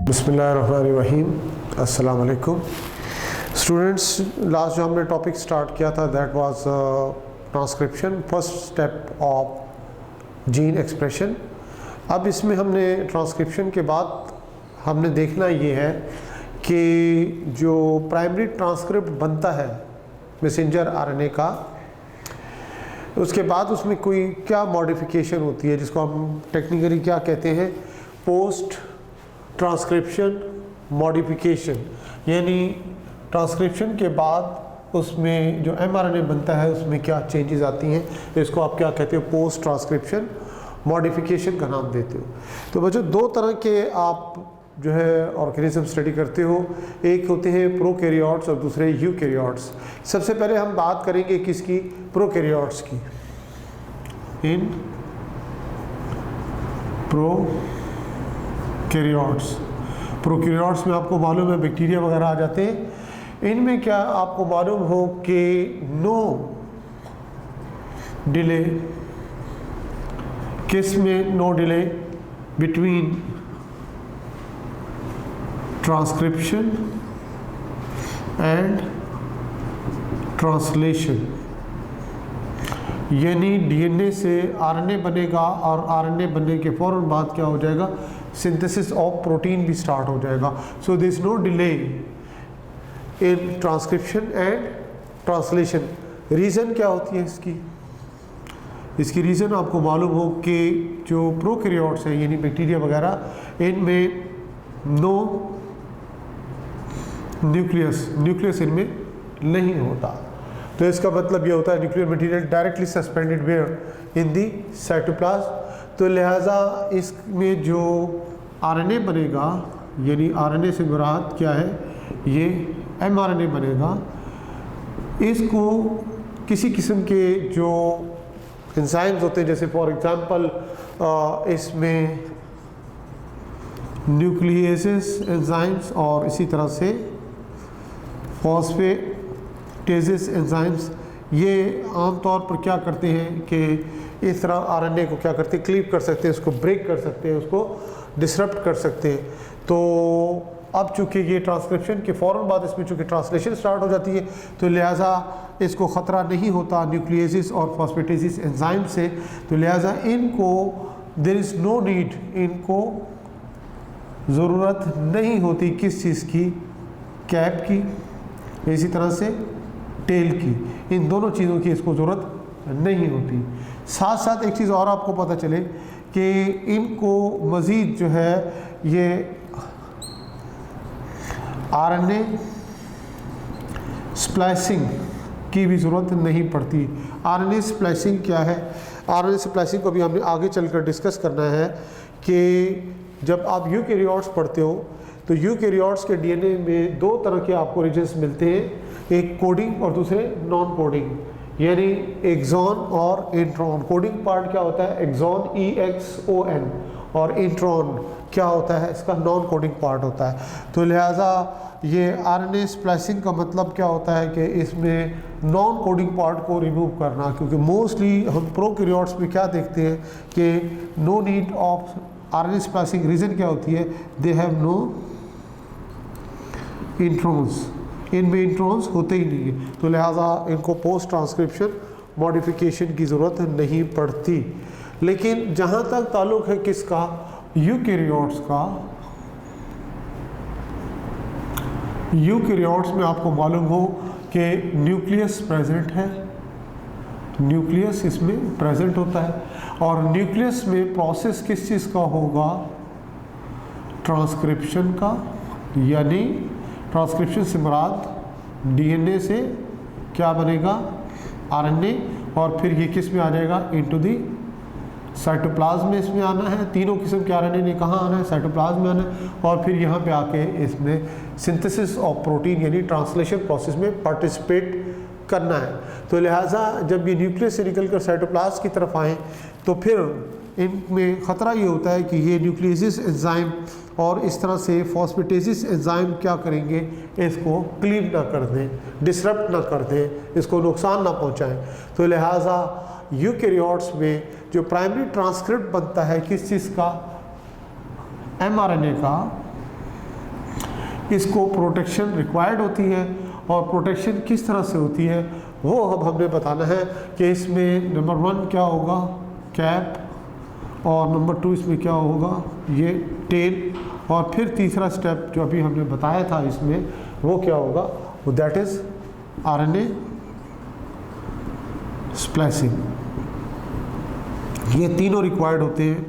बिस्मिल्लाहिर्रहमानिर्रहीम। अस्सलाम वालेकुम स्टूडेंट्स। लास्ट जो हमने टॉपिक स्टार्ट किया था that was transcription, first step of gene expression. अब इसमें हमने ट्रांसक्रिप्शन के बाद हमने देखना ये है कि जो प्राइमरी ट्रांसक्रिप्ट बनता है मैसेंजर आरएनए का, उसके बाद उसमें कोई क्या मॉडिफिकेशन होती है जिसको हम टेक्निकली क्या कहते हैं, पोस्ट ट्रांसक्रिप्शन मॉडिफिकेशन। यानी ट्रांसक्रिप्शन के बाद उसमें जो एमआरएनए बनता है उसमें क्या चेंजेस आती हैं, इसको आप क्या कहते हो, पोस्ट ट्रांसक्रिप्शन मॉडिफिकेशन का नाम देते हो। तो बच्चों दो तरह के आप जो है ऑर्गेनिज्म स्टडी करते हो, एक होते हैं प्रोकैरियोट्स और दूसरे यूकैरियोट्स। सबसे पहले हम बात करेंगे किसकी, प्रोकैरियोट्स की। इन प्रोकैरियोट्स में आपको मालूम है बैक्टीरिया वगैरह आ जाते हैं। इनमें क्या आपको मालूम हो कि नो डिले, किस में no delay between transcription and translation. यानी डीएनए से आरएनए बनेगा और आरएनए बनने के फ़ौरन बाद क्या हो जाएगा, सिंथेसिस ऑफ प्रोटीन भी स्टार्ट हो जाएगा। So there is no delay in transcription and translation. Reason क्या होती है इसकी रीज़न आपको मालूम हो कि जो प्रोकैरियोट्स हैं यानी बैक्टीरिया वगैरह, इनमें नो न्यूक्लियस इनमें नहीं होता। तो इसका मतलब ये होता है nuclear material directly suspended where in the cytoplasm. तो लिहाजा इसमें जो आरएनए बनेगा, यानी आरएनए से मुराद क्या है, ये एमआरएनए बनेगा। इसको किसी किस्म के जो एंजाइम्स होते हैं, जैसे फॉर एग्जांपल इसमें न्यूक्लियेसेस एंजाइम्स और इसी तरह से फॉस्फेटेजेस एंजाइम्स, ये आमतौर पर क्या करते हैं कि इस तरह आरएनए को क्या करते हैं, क्लीव कर सकते हैं, उसको ब्रेक कर सकते हैं, उसको डिसरप्ट कर सकते हैं। तो अब चूँकि ये ट्रांसक्रिप्शन के फ़ौरन बाद इसमें चूँकि ट्रांसलेशन स्टार्ट हो जाती है, तो लिहाजा इसको ख़तरा नहीं होता न्यूक्लियेसिस और फॉस्फेटेजेस एंजाइम से। तो लिहाजा इनको देयर इज़ नो नीड, इनको ज़रूरत नहीं होती किस चीज़ की, कैप की, इसी तरह से टेल की, इन दोनों चीज़ों की इसको ज़रूरत नहीं होती। साथ साथ एक चीज़ और आपको पता चले कि इनको मज़ीद जो है ये आरएनए स्प्लाइसिंग की भी ज़रूरत नहीं पड़ती। आरएनए स्प्लाइसिंग क्या है, आरएनए स्प्लाइसिंग को भी हमने आगे चलकर डिस्कस करना है कि जब आप यूकैरियोट्स पढ़ते हो तो यूकैरियोट्स के डीएनए में दो तरह के आपको रीजन्स मिलते हैं, एक कोडिंग और दूसरे नॉन कोडिंग, यानी एक्सॉन और इंट्रॉन। कोडिंग पार्ट क्या होता है, एक्सॉन EXON, और इंट्रॉन क्या होता है, इसका नॉन कोडिंग पार्ट होता है। तो लिहाजा ये आरएनए स्प्लाइसिंग का मतलब क्या होता है कि इसमें नॉन कोडिंग पार्ट को रिमूव करना, क्योंकि मोस्टली हम प्रोकैरियोट्स में क्या देखते हैं कि no need of RNA splicing. Reason क्या होती है, दे हैव नो इंट्रॉन्स, इनमें इंट्रॉन्स होते ही नहीं है। तो लिहाजा इनको पोस्ट ट्रांसक्रिप्शन मॉडिफिकेशन की ज़रूरत नहीं पड़ती। लेकिन जहाँ तक ताल्लुक़ है किसका, यूकैरियोट्स का, यूकैरियोट्स में आपको मालूम हो कि न्यूक्लियस प्रेजेंट है, न्यूक्लियस इसमें प्रेजेंट होता है, और न्यूक्लियस में प्रोसेस किस चीज़ का होगा, ट्रांसक्रिप्शन का। यानी ट्रांसक्रिप्शन से मुराद डीएनए से क्या बनेगा, आरएनए, और फिर ये किस में आ जाएगा, इनटू दी साइटोप्लाज्म में इसमें आना है। तीनों किस्म के आरएनए ने कहाँ आना है, साइटोप्लाज्म में आना है, और फिर यहाँ पे आके इसमें सिंथेसिस ऑफ प्रोटीन यानी ट्रांसलेशन प्रोसेस में पार्टिसिपेट करना है। तो लिहाजा जब ये न्यूक्लियस से निकलकर साइटोप्लाज्म की तरफ आएँ तो फिर इनमें ख़तरा ये होता है कि ये न्यूक्लियस एंजाइम और इस तरह से फॉस्फेटेजेस एंजाइम क्या करेंगे, इसको क्लीव ना कर दें, डिसरप्ट ना कर दें, इसको नुकसान ना पहुंचाएं। तो लिहाजा यूकैरियोट्स में जो प्राइमरी ट्रांसक्रिप्ट बनता है किस चीज़ का, एमआरएनए का, इसको प्रोटेक्शन रिक्वायर्ड होती है, और प्रोटेक्शन किस तरह से होती है वो अब हमने बताना है कि इसमें नंबर 1 क्या होगा, कैप, और नंबर 2 इसमें क्या होगा, ये टेल, और फिर तीसरा स्टेप जो अभी हमने बताया था इसमें वो क्या होगा, वो दैट इज़ RNA स्प्लाइसिंग। ये तीनों रिक्वायर्ड होते हैं,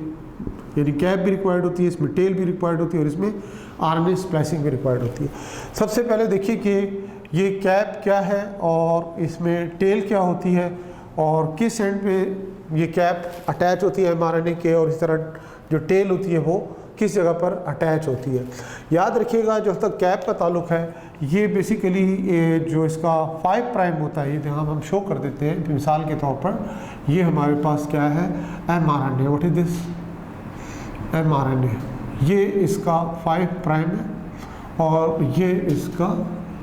यानी कैप भी रिक्वायर्ड होती है, इसमें टेल भी रिक्वायर्ड होती है, और इसमें RNA स्प्लाइसिंग भी रिक्वायर्ड होती है। सबसे पहले देखिए कि ये कैप क्या है और इसमें टेल क्या होती है, और किस एंड पे ये कैप अटैच होती है mRNA के, और इस तरह जो टेल होती है वो किस जगह पर अटैच होती है। याद रखिएगा जो तक कैप का ताल्लुक है, ये बेसिकली जो इसका 5 प्राइम होता है, ये यहाँ हम शो कर देते हैं मिसाल के तौर पर, ये हमारे पास क्या है, mRNA। What is this, mRNA। ये इसका 5 प्राइम है और ये इसका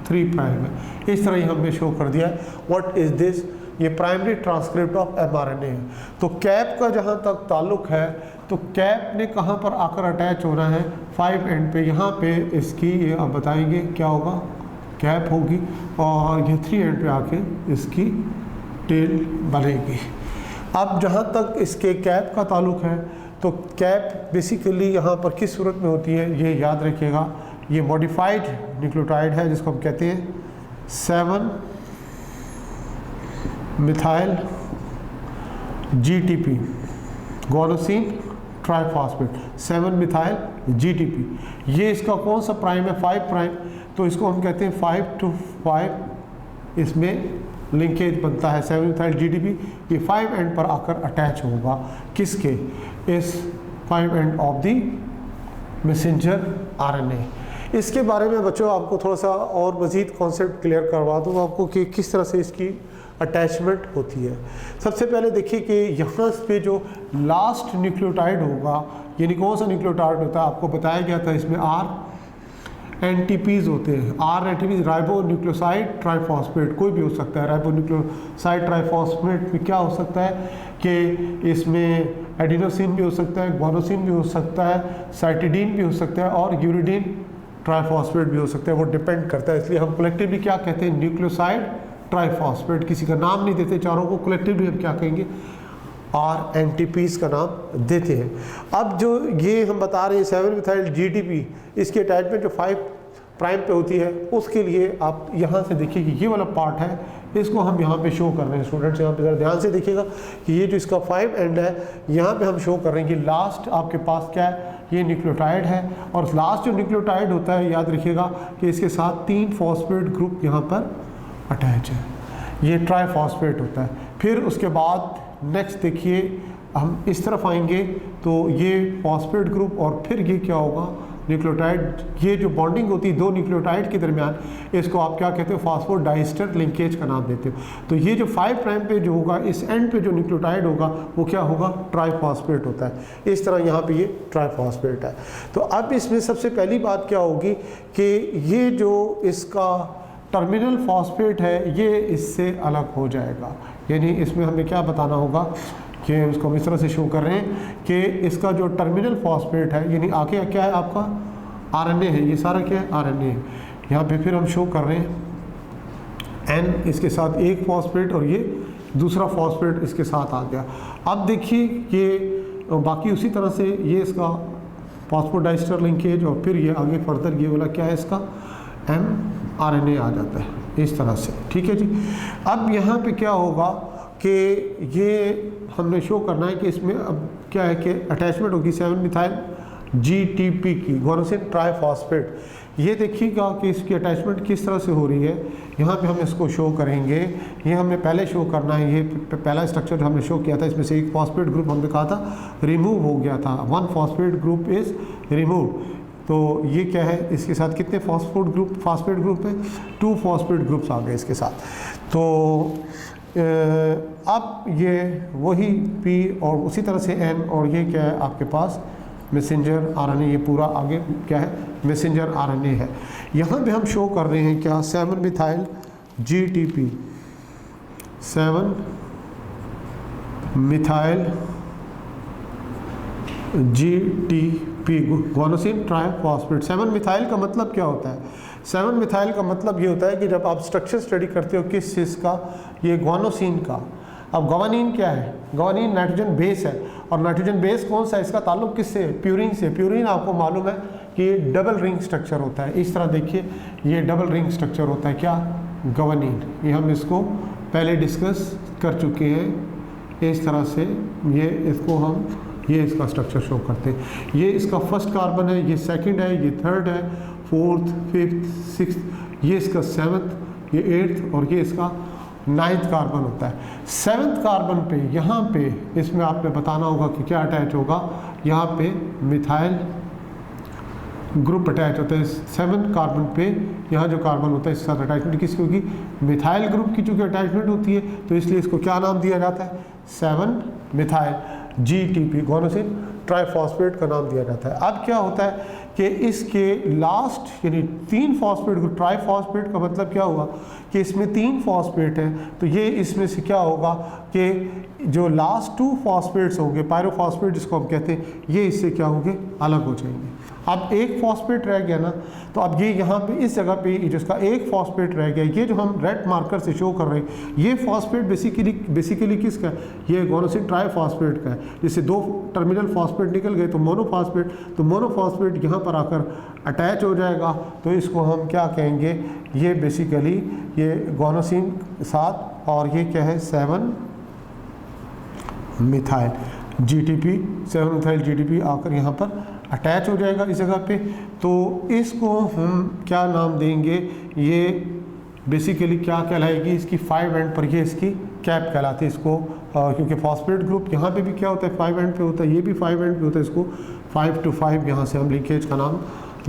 3 प्राइम है। इस तरह ही हमने शो कर दिया है। व्हाट इज दिस, ये प्राइमरी ट्रांसक्रिप्ट ऑफ mRNA है। तो कैप का जहाँ तक ताल्लुक है, तो कैप ने कहाँ पर आकर अटैच होना है, 5 एंड पे। यहाँ पे इसकी ये आप बताएंगे क्या होगा, कैप होगी, और ये 3 एंड पे आके इसकी टेल बनेगी। अब जहाँ तक इसके कैप का ताल्लुक है, तो कैप बेसिकली यहाँ पर किस सूरत में होती है, ये याद रखिएगा, ये मॉडिफाइड न्यूक्लियोटाइड है जिसको हम कहते हैं 7 methyl GTP, guanosine triphosphate, 7 methyl GTP। ये इसका कौन सा प्राइम है, 5 प्राइम, तो इसको हम कहते हैं 5 to 5 इसमें लिंकेज बनता है 7 मिथाइल GTP। ये 5 एंड पर आकर अटैच होगा किसके, इस 5 end of the messenger RNA। इसके बारे में बच्चों आपको थोड़ा सा और मज़ीद कॉन्सेप्ट क्लियर करवा दूँ आपको कि किस तरह से इसकी अटैचमेंट होती है। सबसे पहले देखिए कि यहाँ पे जो लास्ट न्यूक्लियोटाइड होगा, यानी कौन सा न्यूक्लियोटाइड होता है, आपको बताया गया था इसमें RNTPs होते हैं। RNTPs राइबो न्यूक्लियोसाइड ट्राइफॉस्फेट, कोई भी हो सकता है। राइबो न्यूक्लियोसाइड ट्राइफॉस्फेट में क्या हो सकता है कि इसमें एडिनोसिन भी हो सकता है, गुआनोसिन भी हो सकता है, साइटिडीन भी हो सकता है, और यूरिडीन ट्राइफॉस्फेट भी हो सकता है। वो डिपेंड करता है, इसलिए हम कलेक्टिवली क्या कहते हैं, न्यूक्लियोसाइड ट्राइफॉस्फेट। किसी का नाम नहीं देते चारों को, कलेक्टिवली हम क्या कहेंगे, RNTPs का नाम देते हैं। अब जो ये हम बता रहे हैं 7 मिथाइल GTP, इसकी अटैचमेंट जो 5 प्राइम पे होती है, उसके लिए आप यहाँ से देखिए कि ये वाला पार्ट है, इसको हम यहाँ पे शो कर रहे हैं। स्टूडेंट्स यहाँ पे ज़रा ध्यान से देखिएगा कि ये जो इसका 5 एंड है, यहाँ पे हम शो कर रहे हैं कि लास्ट आपके पास क्या है, ये न्यूक्लियोटाइड है, और लास्ट जो न्यूक्लियोटाइड होता है याद रखिएगा कि इसके साथ 3 फॉस्फेट ग्रुप यहाँ पर अटैच है, ये ट्राइफॉस्फेट होता है। फिर उसके बाद नेक्स्ट देखिए हम इस तरफ आएंगे तो ये फॉस्फेट ग्रुप, और फिर ये क्या होगा, न्यूक्लियोटाइड। ये जो बॉन्डिंग होती है 2 न्यूक्लियोटाइड के दरमियान, इसको आप क्या कहते हो, फॉस्फोडाइस्टर लिंकेज का नाम देते हो। तो ये जो 5 प्राइम पे जो होगा, इस एंड पे जो न्यूक्लियोटाइड होगा वो क्या होगा, ट्राइफॉस्फेट होता है। इस तरह यहाँ पे ये ट्राइफॉस्फेट है। तो अब इसमें सबसे पहली बात क्या होगी कि ये जो इसका टर्मिनल फॉस्फेट है, ये इससे अलग हो जाएगा। यानी इसमें हमें क्या बताना होगा कि उसको हम इस तरह से शो कर रहे हैं कि इसका जो टर्मिनल फॉस्फेट है, यानी आगे क्या है आपका RNA है, ये सारा क्या है, RNA है। यहाँ पे फिर हम शो कर रहे हैं N, इसके साथ एक फॉस्फेट, और ये दूसरा फॉस्फेट इसके साथ आ गया। अब देखिए ये बाकी उसी तरह से ये इसका फॉस्फोडाइस्टर लिंकेज, और फिर ये आगे फर्दर ये वाला क्या है, इसका mRNA आ जाता है इस तरह से। ठीक है जी। अब यहाँ पे क्या होगा कि ये हमने शो करना है कि इसमें अब क्या है कि अटैचमेंट होगी 7 मिथाइल GTP की, गुआनोसिन ट्राइफॉस्फेट। ये देखिएगा कि इसकी अटैचमेंट किस तरह से हो रही है। यहाँ पे हम इसको शो करेंगे, ये हमने पहले शो करना है। ये पहला स्ट्रक्चर जो हमने शो किया था, इसमें से एक फॉस्फेट ग्रुप हमने कहा था रिमूव हो गया था, 1 फॉस्फेट ग्रुप इज़ रिमूव। तो ये क्या है, इसके साथ कितने फॉस्फेट ग्रुप है, 2 फॉस्फेट ग्रुप्स आ गए इसके साथ। तो अब ये वही P और उसी तरह से N, और ये क्या है आपके पास मैसेंजर RNA, ये पूरा आगे क्या है, मैसेंजर RNA है। यहाँ पे हम शो कर रहे हैं क्या, 7 methyl GTP, 7 methyl GTP। P guanosine triphosphate. 7 methyl का मतलब क्या होता है? 7 मिथाइल का मतलब ये होता है कि जब आप स्ट्रक्चर स्टडी करते हो किस चीज़ का, ये गुआनोसिन का। अब ग्वानिन क्या है? ग्वानिन नाइट्रोजन बेस है, और नाइट्रोजन बेस कौन सा है? इसका ताल्लुक किससे है? प्यूरिन से। प्यूरिन आपको मालूम है कि ये डबल रिंग स्ट्रक्चर होता है। इस तरह देखिए, ये डबल रिंग स्ट्रक्चर होता है क्या? ग्वानिन। ये हम इसको पहले डिस्कस कर चुके हैं। इस तरह से ये इसको हम ये इसका स्ट्रक्चर शो करते हैं। ये इसका फर्स्ट कार्बन है, ये सेकंड है, ये थर्ड है, फोर्थ, फिफ्थ, सिक्स्थ, ये इसका सेवन्थ, ये एट्थ, और ये इसका 9th कार्बन होता है। 7th कार्बन पे यहाँ पे इसमें आपने बताना होगा कि क्या अटैच होगा। यहाँ पे मिथाइल ग्रुप अटैच होता है। 7th कार्बन पे यहाँ जो कार्बन होता है इसके साथ अटैचमेंट किसकी होगी? मिथाइल ग्रुप की चूँकि अटैचमेंट होती है, तो इसलिए इसको क्या नाम दिया जाता है? 7 मिथाइल GTP गुआनोसिन ट्राइफॉस्फेट का नाम दिया जाता है। अब क्या होता है कि इसके लास्ट यानी 3 फॉस्फेट को, ट्राइफॉस्फेट का मतलब क्या हुआ कि इसमें 3 फॉस्फेट हैं, तो ये इसमें से क्या होगा कि जो लास्ट 2 फॉस्फेट्स होंगे, पायरोफॉस्फेट जिसको हम कहते हैं, ये इससे क्या होंगे? अलग हो जाएंगे। अब एक फॉस्फेट रह गया ना, तो अब ये यहाँ पे इस जगह पे जिसका एक फॉस्फेट रह गया, ये जो हम रेड मार्कर से शो कर रहे हैं, ये फॉस्फेट बेसिकली किसका है? ये गुआनोसिन ट्राइफॉस्फेट का है। जैसे 2 टर्मिनल फॉस्फेट निकल गए तो मोनोफॉस्फेट, तो मोनोफॉस्फेट यहाँ पर आकर अटैच हो जाएगा, तो इसको हम क्या कहेंगे? ये बेसिकली ये गुआनोसिन साथ, और ये क्या है? 7 मिथाइल GTP, 7 मिथाइल GTP आकर यहाँ पर अटैच हो जाएगा इस जगह पे। तो इसको हम क्या नाम देंगे? ये बेसिकली क्या कहलाएगी? इसकी 5 एंड पर ये इसकी कैप कहलाती है इसको, क्योंकि फॉस्फेट ग्रुप यहाँ पे भी क्या होता है? 5 एंड पे होता है, ये भी 5 एंड पे होता है। इसको 5 to 5 यहाँ से हम लिंकेज का नाम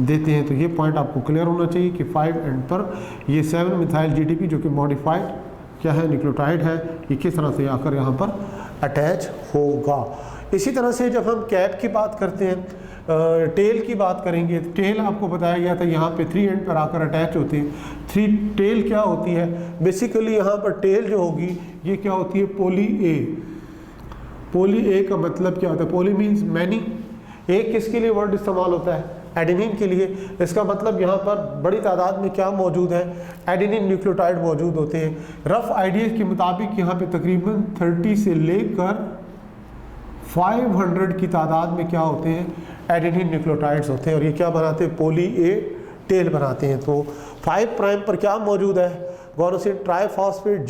देते हैं। तो ये पॉइंट आपको क्लियर होना चाहिए कि 5 एंड पर ये 7 मिथाइल GTP जो कि मॉडिफाइड क्या है? न्यूक्लियोटाइड है, ये किस तरह से आकर यहाँ पर अटैच होगा। इसी तरह से जब हम कैप की बात करते हैं, टेल की बात करेंगे, टेल आपको बताया गया था यहाँ पे 3 एंड पर आकर अटैच होते हैं। 3 टेल क्या होती है? बेसिकली यहाँ पर टेल जो होगी ये क्या होती है? पोली ए। पोली ए का मतलब क्या होता है? पोली मीन्स मैनी। एक किसके लिए वर्ड इस्तेमाल होता है? एडेनिन के लिए। इसका मतलब यहाँ पर बड़ी तादाद में क्या मौजूद है? एडेनिन न्यूक्लियोटाइड मौजूद होते हैं। रफ आइडिया के मुताबिक यहाँ पे तकरीबन 30 से लेकर 500 की तादाद में क्या होते हैं? एडेनिन न्यूक्लियोटाइड्स होते हैं, और ये क्या बनाते हैं? पोली ए टेल बनाते हैं। तो 5 प्राइम पर क्या मौजूद है? गुआनोसिन ट्राइफॉस्फेट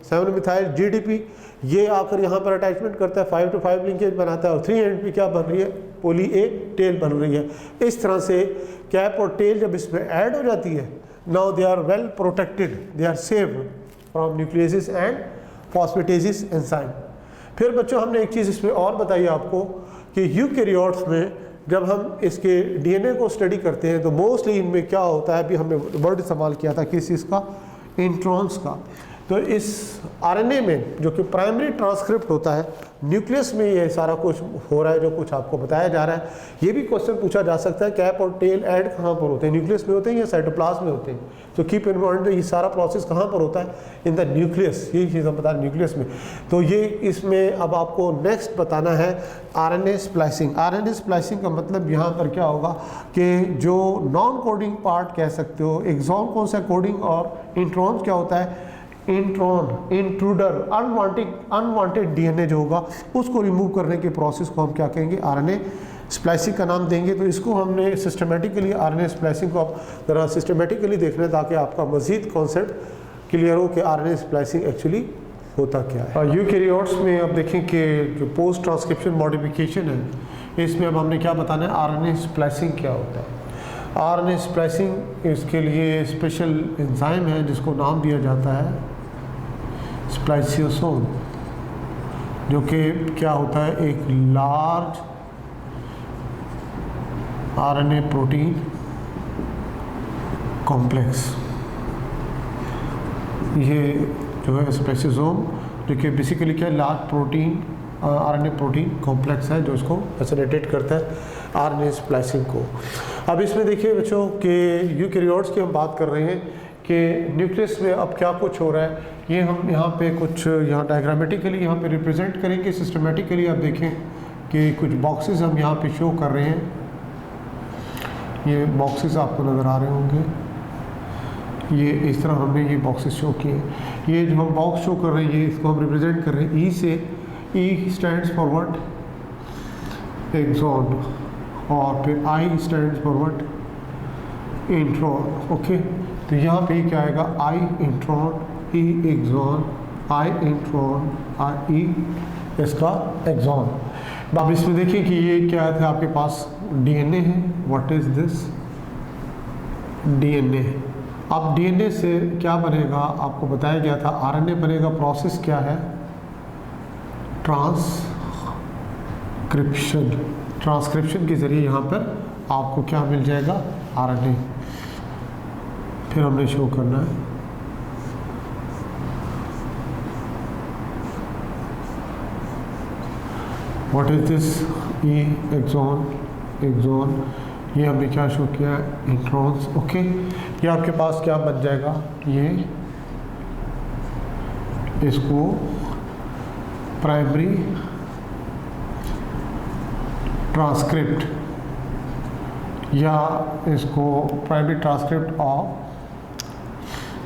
7 मिथाइल GTP, ये आकर यहाँ पर अटैचमेंट करता है, 5 to 5 लिंकेज बनाता है, और 3 एंड पे क्या बन रही है? पोली ए टेल बन रही है। इस तरह से कैप और टेल जब इसमें ऐड हो जाती है, now they are well protected, they are save from nucleases and phosphatases enzyme. फिर बच्चों हमने एक चीज़ इसमें और बताई आपको कि यूकैरियोट्स में जब हम इसके DNA को स्टडी करते हैं तो मोस्टली इनमें क्या होता है? अभी हमने वर्ड इस्तेमाल किया था किस चीज़ का? इंट्रॉन्स का। तो इस RNA में जो कि प्राइमरी ट्रांसक्रिप्ट होता है, न्यूक्लियस में ये सारा कुछ हो रहा है जो कुछ आपको बताया जा रहा है। ये भी क्वेश्चन पूछा जा सकता है कैप और टेल ऐड कहाँ पर होते हैं? न्यूक्लियस में होते हैं या साइटोप्लाज्म में होते हैं? तो कीप इन माइंड ये सारा प्रोसेस कहाँ पर होता है? In the nucleus. यही चीज़ हम बता रहे हैं न्यूक्लियस में। तो ये इसमें अब आपको नेक्स्ट बताना है RNA स्प्लाइसिंग। RNA स्प्लाइसिंग का मतलब यहाँ पर क्या होगा कि जो नॉन कोडिंग पार्ट कह सकते हो, एक्सॉन कौन सा कोडिंग, और इंट्रॉन क्या होता है? इंट्रॉन, इंट्रूडर, अनवांटेड DNA जो होगा उसको रिमूव करने के प्रोसेस को हम क्या कहेंगे? RNA स्प्लाइसिंग का नाम देंगे। तो इसको हमने सिस्टमेटिकली RNA स्प्लाइसिंग को आप ज़रा सिस्टमेटिकली देखना है ताकि आपका मज़ीद कॉन्सेप्ट क्लियर हो कि RNA स्प्लाइसिंग एक्चुअली होता क्या है। यूकैरियोट्स में अब देखें कि जो पोस्ट ट्रांसक्रिप्शन मॉडिफिकेशन है, इसमें अब हमने क्या बताना है? RNA स्प्लाइसिंग क्या होता है? RNA स्प्लाइसिंग, इसके लिए स्पेशल एंजाइम है जिसको नाम दिया जाता है स्प्लाइसियोसोम, जो कि क्या होता है? एक लार्ज RNA प्रोटीन कॉम्प्लेक्स। ये जो है स्प्लाइसियोसोम जो कि बेसिकली क्या है? Large protein RNA protein complex है जो इसको फैसिलिटेट करता है RNA स्प्लाइसिंग को। अब इसमें देखिए बच्चों कि यूकैरियोट्स की हम बात कर रहे हैं कि न्यूक्लियस में अब क्या कुछ हो रहा है, ये हम यहाँ पे कुछ यहाँ डायग्रामेटिकली यहाँ पे रिप्रेजेंट करेंगे। सिस्टमेटिकली आप देखें कि कुछ बॉक्सेस हम यहाँ पे शो कर रहे हैं, ये बॉक्सेस आपको नज़र आ रहे होंगे, ये इस तरह हमने ये बॉक्सेस शो किए। ये जो हम बॉक्स शो कर रहे हैं ये इसको हम रिप्रेजेंट कर रहे हैं ई से। E stands for what? Exon. और फिर I stands for what? Intron. Okay, तो यहाँ पे क्या आएगा? I intron, E exon, I intron, I E इसका एक्सॉन। अब इसमें देखिए कि ये क्या था, आपके पास डीएनए है। What is this? डीएनए। अब डीएनए से क्या बनेगा? आपको बताया गया था आरएनए बनेगा। प्रोसेस क्या है? ट्रांसक्रिप्शन। ट्रांसक्रिप्शन के ज़रिए यहाँ पर आपको क्या मिल जाएगा? आरएनए। फिर हमने शो करना है what is this? E exon, exon. ये हमने क्या शो किया? इंट्रॉन्स। ओके, ये आपके पास क्या बन जाएगा? ये इसको प्राइमरी ट्रांसक्रिप्ट या इसको primary transcript of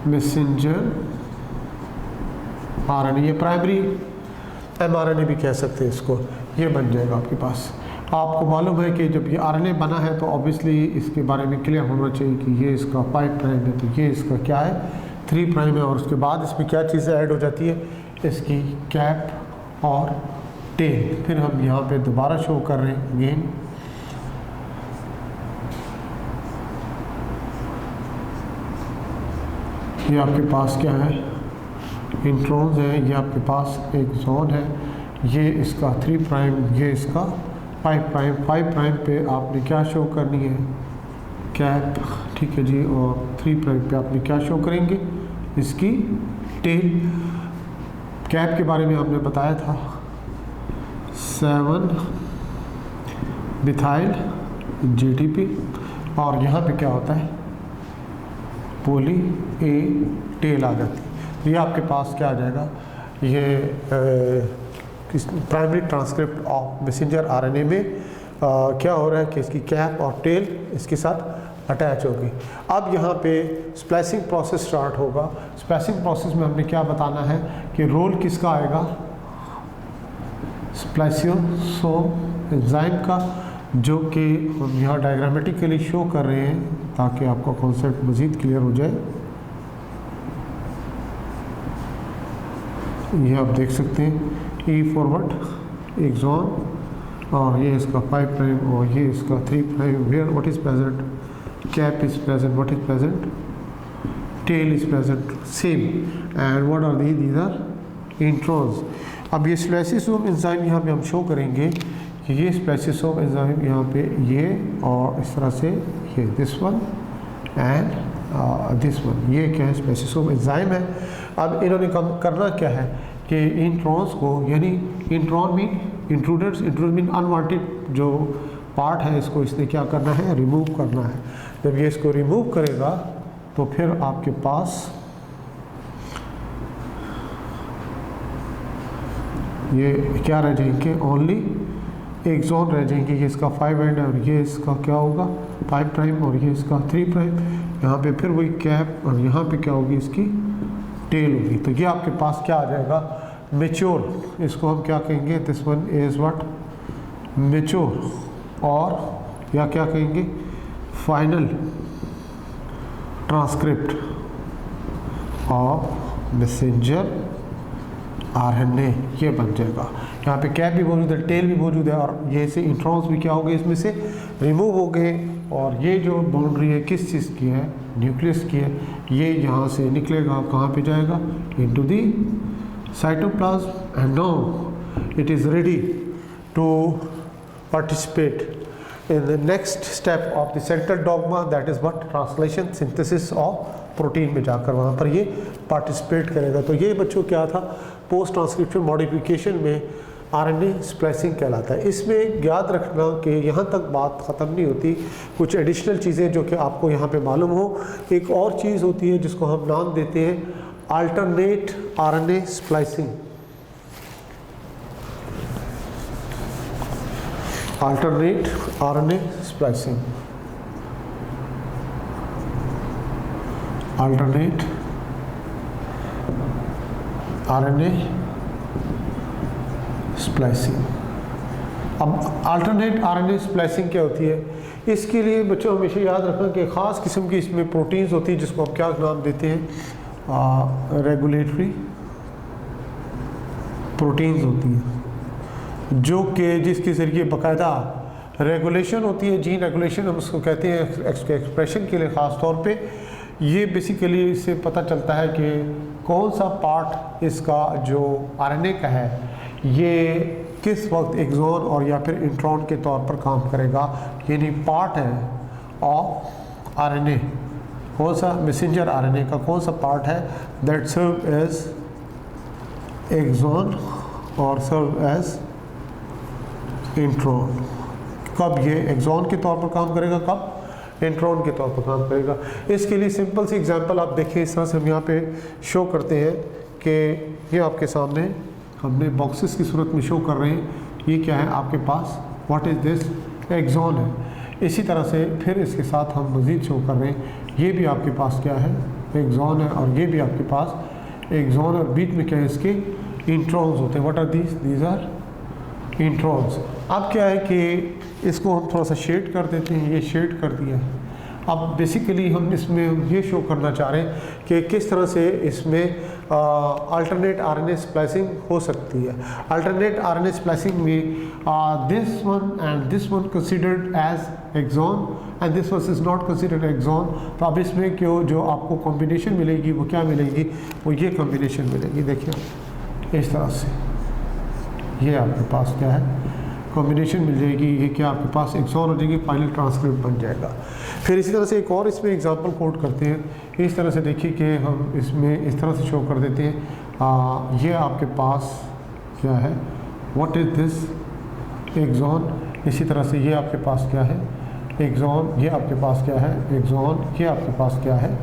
messenger RNA, ये प्राइमरी एमआरएनए भी कह सकते हैं इसको। ये बन जाएगा आपके पास। आपको मालूम है कि जब ये आरएनए बना है तो ऑब्वियसली इसके बारे में क्लियर होना चाहिए कि ये इसका 5 प्राइम है, तो ये इसका क्या है? 3 प्राइम है। और उसके बाद इसमें क्या चीज़ें ऐड हो जाती है? इसकी कैप और टेल। फिर हम यहाँ पे दोबारा शो कर रहे हैं अगेन। ये आपके पास क्या है? इंट्रॉन्स है। ये आपके पास एक्सॉन है। ये इसका 3 प्राइम, ये इसका 5 प्राइम। 5 प्राइम पे आपने क्या शो करनी है? कैप, ठीक है जी। और 3 प्राइम पे आपने क्या शो करेंगे? इसकी टेल। कैप के बारे में आपने बताया था 7 मिथाइल जीटीपी। और यहाँ पे क्या होता है? पोली ए टेल आ जाती है। तो ये आपके पास क्या आ जाएगा? ये primary transcript of messenger RNA में क्या हो रहा है कि इसकी कैप और टेल इसके साथ अटैच होगी। अब यहाँ पे स्प्लाइसिंग प्रोसेस स्टार्ट होगा। स्प्लाइसिंग प्रोसेस में हमने क्या बताना है कि रोल किसका आएगा? स्प्लाइसियोसोम एंजाइम का, जो कि हम यहाँ डायग्रामेटिकली शो कर रहे हैं ताकि आपका कॉन्सेप्ट मज़ीद क्लियर हो जाए। ये आप देख सकते हैं ई फॉरवर्ड एक्सॉन, और ये इसका 5 प्राइम और ये इसका 3 prime. Where what is present? Cap is present. What is present? Tail is present. Same. And what are these are introns. अब ये स्प्लाइसियोसोम एंजाइम यहाँ पे हम शो करेंगे कि ये स्प्लाइसियोसोम एंजाइम यहाँ पे ये और इस तरह से ये this one and this one, ये क्या है? स्प्लाइसियोसोम एंजाइम है। अब इन्होंने करना क्या है कि इंट्रॉन्स को, यानी intron mean intruders, intruder mean unwanted जो पार्ट है, इसको इसने क्या करना है? रिमूव करना है। जब ये इसको रिमूव करेगा तो फिर आपके पास ये क्या रह जाएंगे? ओनली एक्सॉन रह जाएंगे। ये इसका 5 एंड और ये इसका क्या होगा? 5 प्राइम और ये इसका 3 प्राइम। यहाँ पे फिर वही कैप और यहाँ पे क्या होगी? इसकी टेल होगी। तो ये आपके पास क्या आ जाएगा? मेच्योर। इसको हम क्या कहेंगे? This one is what? Mature. और या क्या कहेंगे? Final transcript of messenger RNA, ये बन जाएगा। यहाँ पे कैप भी मौजूद है, टेल भी मौजूद है, और ये से इंट्रॉन्स भी क्या हो गए? इसमें से रिमूव हो गए। और ये जो बाउंड्री है किस चीज़ की है? न्यूक्लियस की है। ये यहाँ से निकलेगा, कहाँ पे जाएगा? Into the cytoplasm. And now it is ready to participate in the next step of the central dogma, that is what? Translation synthesis of protein में जाकर वहाँ पर ये पार्टिसिपेट करेगा। तो ये बच्चों क्या था? पोस्ट ट्रांसक्रिप्शन मॉडिफिकेशन में आरएनए स्प्लाइसिंग कहलाता है। इसमें याद रखना कि यहाँ तक बात ख़त्म नहीं होती, कुछ एडिशनल चीज़ें जो कि आपको यहाँ पे मालूम हो। एक और चीज़ होती है जिसको हम नाम देते हैं alternate RNA splicing. Alternate RNA splicing, alternate RNA splicing. अब अल्टरनेट आरएनए स्प्लाइसिंग क्या होती है? इसके लिए बच्चों हमेशा याद रखना कि ख़ास किस्म की इसमें प्रोटीन्स होती है जिसको हम क्या नाम देते हैं, रेगुलेटरी प्रोटीन्स होती हैं, जो कि जिसके ज़रिए बाकायदा रेगुलेशन होती है, जीन रेगुलेशन हम उसको कहते हैं एक्सप्रेशन के लिए ख़ास तौर पे। ये बेसिकली इससे पता चलता है कि कौन सा पार्ट इसका जो आरएनए का है ये किस वक्त एक्सॉन और या फिर इंट्रॉन के तौर पर काम करेगा, यानी पार्ट है ऑफ आरएनए, कौन सा मैसेंजर आरएनए का कौन सा पार्ट है दैट सर्व एज एक्सॉन और सर्व एज इंट्रॉन। कब ये एक्सॉन के तौर पर काम करेगा, कब इंट्रॉन के तौर पर काम करेगा। इसके लिए सिंपल सी एग्जांपल आप देखिए, इस तरह से हम यहाँ पे शो करते हैं कि ये आपके सामने हमने बॉक्सेस की सूरत में शो कर रहे हैं। ये क्या है आपके पास, व्हाट इज़ दिस, एक्सॉन है। इसी तरह से फिर इसके साथ हम मज़ीद शो कर रहे हैं, ये भी आपके पास क्या है, एक्सॉन है, और ये भी आपके पास एक्सॉन, और बीच में क्या है इसके इंट्रॉन्स होते हैं। What are these are introns. अब क्या है कि इसको हम थोड़ा सा शेड कर देते हैं, ये शेड कर दिया है। अब बेसिकली हम इसमें ये शो करना चाह रहे हैं कि किस तरह से इसमें अल्टरनेट आरएनए स्प्लाइसिंग हो सकती है। अल्टरनेट आरएनए स्प्लाइसिंग में this one and this one considered as exon and this one is not considered exon. तो अब इसमें क्यों जो आपको कॉम्बिनेशन मिलेगी वो क्या मिलेगी, वो ये कॉम्बिनेशन मिलेगी। देखिए इस तरह से ये आपके पास क्या है, कॉम्बिनेशन मिल जाएगी। ये क्या आपके पास एक्सॉन हो जाएगी, फाइनल ट्रांसक्रिप्ट बन जाएगा। फिर इसी तरह से एक और इसमें एग्जांपल कोट करते हैं। इस तरह से देखिए कि हम इसमें इस तरह से शो कर देते हैं, ये आपके पास क्या है, व्हाट इज़ दिस एक्सॉन। इसी तरह से ये आपके पास क्या है, एक्सॉन, ये आपके पास क्या है, एक्सॉन, ये आपके पास क्या है,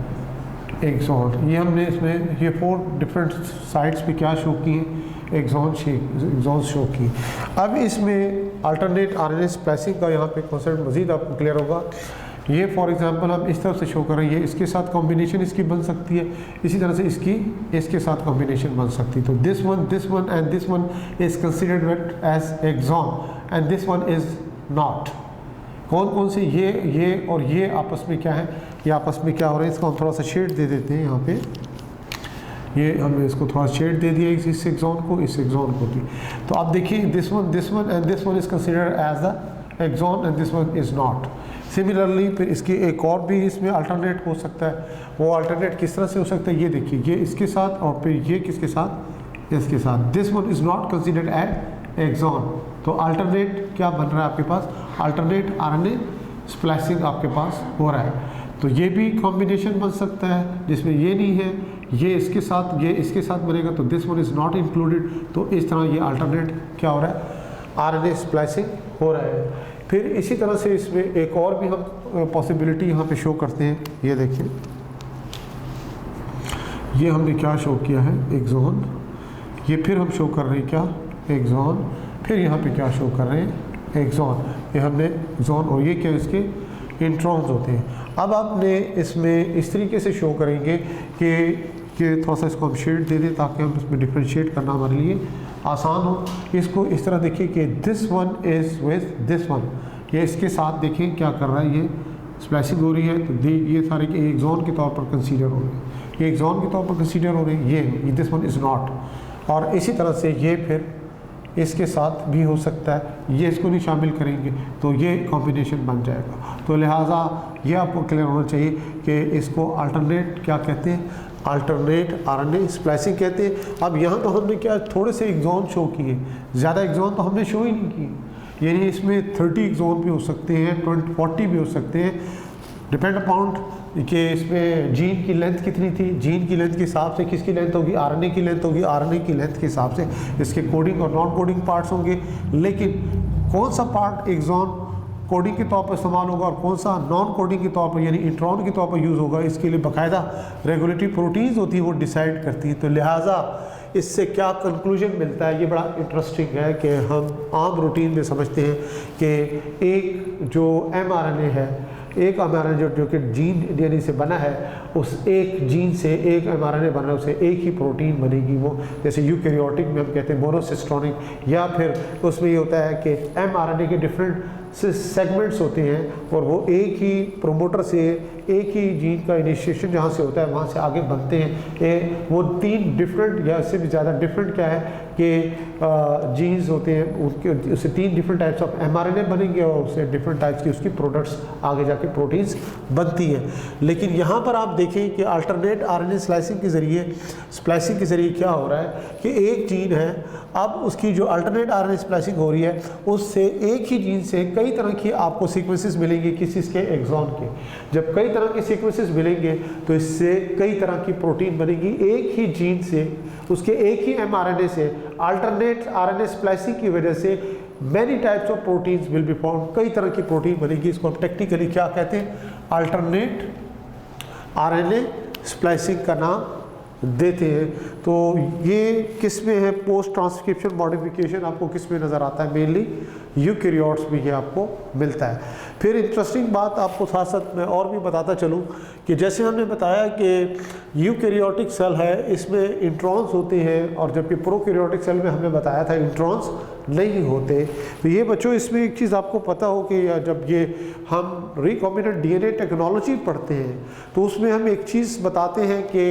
एक्सॉन। ये हमने इसमें ये 4 डिफरेंट साइड्स पे क्या शो किए, एक्सॉन शो की। अब इसमें अल्टरनेट आरएनए स्प्लाइसिंग का यहाँ पे कॉन्सेप्ट मज़ीद आपको क्लियर होगा। ये फॉर एग्जांपल हम इस तरह से शो कर रहे हैं, ये इसके साथ कॉम्बिनेशन इसकी बन सकती है, इसी तरह से इसकी इसके साथ कॉम्बिनेशन बन सकती है। तो this one and this one is considered as exon and this one is not. कौन कौन से, ये और ये आपस में क्या है, ये आपस में क्या हो रहा है, इसको हम थोड़ा सा शेड दे देते हैं। यहाँ पे ये हमने इसको थोड़ा शेड दे दिया इस एक्सॉन को, इस एक्सॉन को भी। तो आप देखिए this one and this one is considered as the exon and this one is not. Similarly फिर इसकी एक और भी इसमें अल्टरनेट हो सकता है। वो अल्टरनेट किस तरह से हो सकता है, ये देखिए, ये इसके साथ और फिर ये किसके साथ, इसके साथ। This one is not considered as exon. तो अल्टरनेट क्या बन रहा है आपके पास, अल्टरनेट आरएनए स्प्लाइसिंग आपके पास हो रहा है। तो ये भी कॉम्बिनेशन बन सकता है जिसमें ये नहीं है, ये इसके साथ, ये इसके साथ बनेगा, तो this one is not included. तो इस तरह ये अल्टरनेट क्या हो रहा है, आरएनए स्प्लाइसिंग हो रहा है। फिर इसी तरह से इसमें एक और भी हम पॉसिबिलिटी यहाँ पे शो करते हैं। ये देखिए, ये हमने क्या शो किया है, एक्सॉन। ये फिर हम शो कर रहे हैं क्या, एक्सॉन। फिर यहाँ पे क्या शो कर रहे हैं, एक्सॉन। ये हमने एक्सॉन, और ये क्या इसके इंट्रॉन्स होते हैं। अब आपने इसमें इस तरीके से शो करेंगे कि थोड़ा सा इसको हम शेड दे दें ताकि हम इसमें डिफ्रेंशिएट करना हमारे लिए आसान हो। इसको इस तरह देखिए कि this one is with this one, ये इसके साथ देखिए क्या कर रहा है, ये स्प्लाइसिंग हो रही है। तो ये सारे के एक्सॉन के तौर पर कंसीडर हो रहे हैं, ये एक्सॉन के तौर पर कंसीडर हो रहे हैं, ये दिस वन इज़ नॉट। और इसी तरह से ये फिर इसके साथ भी हो सकता है, ये इसको नहीं शामिल करेंगे तो ये कॉम्बिनेशन बन जाएगा। तो लिहाजा ये आपको क्लियर होना चाहिए कि इसको अल्टरनेट क्या कहते हैं, अल्टरनेट आरएनए स्प्लाइसिंग कहते हैं। अब यहाँ तो हमने क्या थोड़े से एक्सॉन शो किए, ज़्यादा एक्सॉन तो हमने शो ही नहीं किए। यानी इसमें 30 एक्सॉन भी हो सकते हैं, 40 भी हो सकते हैं, डिपेंड अपॉन कि इसमें जीन की लेंथ कितनी थी। जीन की लेंथ के हिसाब से किसकी लेंथ होगी, आरएनए की लेंथ होगी, आरएनए की लेंथ के हिसाब से इसके कोडिंग और नॉन कोडिंग पार्ट्स होंगे। लेकिन कौन सा पार्ट एक्सॉन कोडिंग के तौर पर इस्तेमाल होगा और कौन सा नॉन कोडिंग के तौर पर यानी इंट्रॉन के तौर पर यूज़ होगा, इसके लिए बाकायदा रेगुलेटरी प्रोटीन्स होती है वो डिसाइड करती है। तो लिहाजा इससे क्या कंक्लूजन मिलता है, ये बड़ा इंटरेस्टिंग है कि हम आम रूटीन में समझते हैं कि एक जो mRNA है, एक mRNA जो कि जीन डीएनए से बना है, उस एक जीन से एक mRNA बना है, उसे एक ही प्रोटीन बनेगी। वो जैसे यूकैरियोटिक में हम कहते हैं मोनोसिस्टोनिक, या फिर उसमें ये होता है कि mRNA के डिफरेंट सेगमेंट्स होते हैं और वो एक ही प्रोमोटर से एक ही जीन का इनिशिएशन जहाँ से होता है वहाँ से आगे बनते हैं। वो 3 डिफरेंट या इससे भी ज़्यादा डिफरेंट क्या है कि जीन्स होते हैं, उनके उससे 3 डिफरेंट टाइप्स ऑफ mRNA बनेंगे और उससे डिफरेंट टाइप्स की उसकी प्रोडक्ट्स आगे जाके प्रोटीन्स बनती हैं। लेकिन यहाँ पर आप देखें कि अल्टरनेट RNA स्प्लाइसिंग के ज़रिए क्या हो रहा है कि एक जीन है, अब उसकी जो अल्टरनेट RNA स्प्लाइसिंग हो रही है उससे एक ही जीन से कई तरह की आपको सीक्वेंसेस मिलेंगे किसी के एक्सॉन के। जब कई तरह के सीक्वेंसेस मिलेंगे तो इससे कई तरह की प्रोटीन बनेगी एक ही जीन से, उसके एक ही mRNA से। अल्टरनेट RNA स्प्लाइसिंग की वजह से many types of proteins will be form, कई तरह की प्रोटीन बनेगी। इसको हम टेक्निकली क्या कहते हैं, अल्टरनेट RNA स्प्लाइसिंग का नाम देते हैं। तो ये किस में है, पोस्ट ट्रांसक्रिप्शन मॉडिफिकेशन आपको किस में नज़र आता है, मेनली यूकैरियोट्स में ये आपको मिलता है। फिर इंटरेस्टिंग बात आपको साथ साथ मैं और भी बताता चलूँ कि जैसे हमने बताया कि यूकैरियोटिक सेल है, इसमें इंट्रॉन्स होते हैं, और जबकि प्रोकैरियोटिक सेल में हमने बताया था इंट्रॉन्स नहीं होते। तो ये बच्चों इसमें एक चीज़ आपको पता हो कि जब ये हम रिकॉम्बिनेंट डीएनए टेक्नोलॉजी पढ़ते हैं तो उसमें हम एक चीज़ बताते हैं कि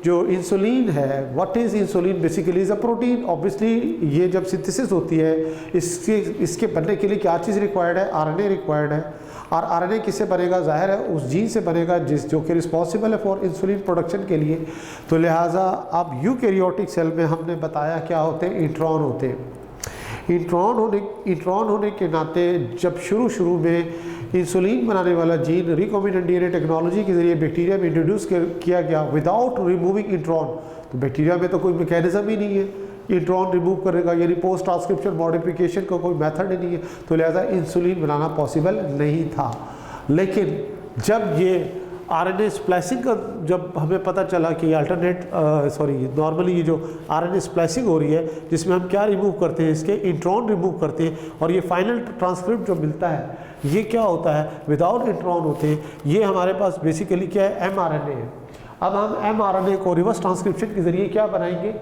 जो इंसुलिन है, what is insulin, basically is a protein. Obviously ये जब सिंथेसिस होती है इसके बनने के लिए क्या चीज़ रिक्वायर्ड है, RNA रिक्वायर्ड है। और RNA किससे बनेगा, जाहिर है उस जीन से बनेगा जो कि रिस्पॉन्सिबल है फॉर इंसुलिन प्रोडक्शन के लिए। तो लिहाजा अब यूकैरियोटिक सेल में हमने बताया क्या होते हैं, इंट्रॉन होते हैं। इंट्रॉन होने के नाते जब शुरू में इंसुलिन बनाने वाला जीन रिकॉम्बिनेंट डीएनए टेक्नोलॉजी के जरिए बैक्टीरिया में इंट्रोड्यूस किया गया विदाउट रिमूविंग इंट्रॉन, तो बैक्टीरिया में तो कोई मैकेनिज्म ही नहीं है इंट्रॉन रिमूव करेगा, यानी पोस्ट ट्रांसक्रिप्शन मॉडिफिकेशन का कोई मेथड ही नहीं है, तो लिहाजा इंसुलिन बनाना पॉसिबल नहीं था। लेकिन जब ये RNA स्प्लाइसिंग का जब हमें पता चला कि नॉर्मली ये जो RNA स्प्लाइसिंग हो रही है जिसमें हम क्या रिमूव करते हैं, इसके इंट्रॉन रिमूव करते हैं, और ये फाइनल ट्रांसक्रिप्ट जो मिलता है ये क्या होता है, विदाउट इंट्रॉन होते हैं। ये हमारे पास बेसिकली क्या है, mRNA है। अब हम mRNA को रिवर्स ट्रांसक्रिप्शन के ज़रिए क्या बनाएंगे,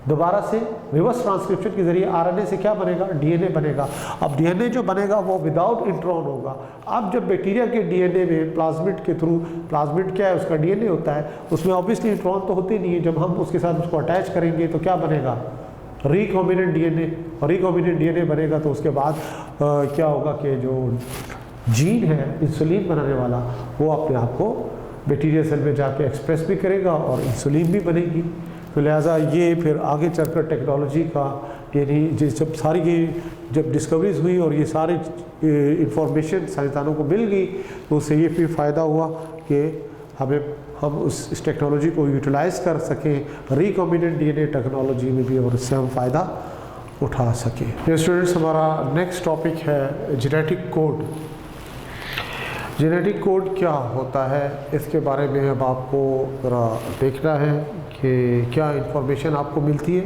दोबारा से रिवर्स ट्रांसक्रिप्शन के जरिए RNA से क्या बनेगा, DNA बनेगा। अब DNA जो बनेगा वो विदाउट इंट्रॉन होगा। अब जब बैक्टीरिया के DNA में प्लाज्मिड के थ्रू, प्लाज्मिड क्या है, उसका DNA होता है, उसमें ऑब्वियसली इंट्रॉन तो होते नहीं है, जब हम उसके साथ उसको अटैच करेंगे तो क्या बनेगा, रिकॉम्बिनेंट DNA। और रिकॉम्बिनेंट DNA बनेगा तो उसके बाद क्या होगा कि जो जीन है इंसुलिन बनाने वाला वो अपने आप को बैक्टीरिया सेल में जाके एक्सप्रेस भी करेगा और इंसुलिन भी बनेगी। तो लिहाजा ये फिर आगे चलकर टेक्नोलॉजी का, यानी जब सारी ये जब डिस्कवरीज हुई और ये सारी इंफॉर्मेशन साइंसदानों को मिल गई तो उससे ये फिर फ़ायदा हुआ कि हम इस टेक्नोलॉजी को यूटिलाइज़ कर सकें रिकॉम्बिनेंट डीएनए टेक्नोलॉजी में भी, और इससे हम फ़ायदा उठा सकें। ये स्टूडेंट्स हमारा नेक्स्ट टॉपिक है जेनेटिक कोड। जेनेटिक कोड क्या होता है इसके बारे में अब आपको ज़रा देखना है कि क्या इंफॉर्मेशन आपको मिलती है।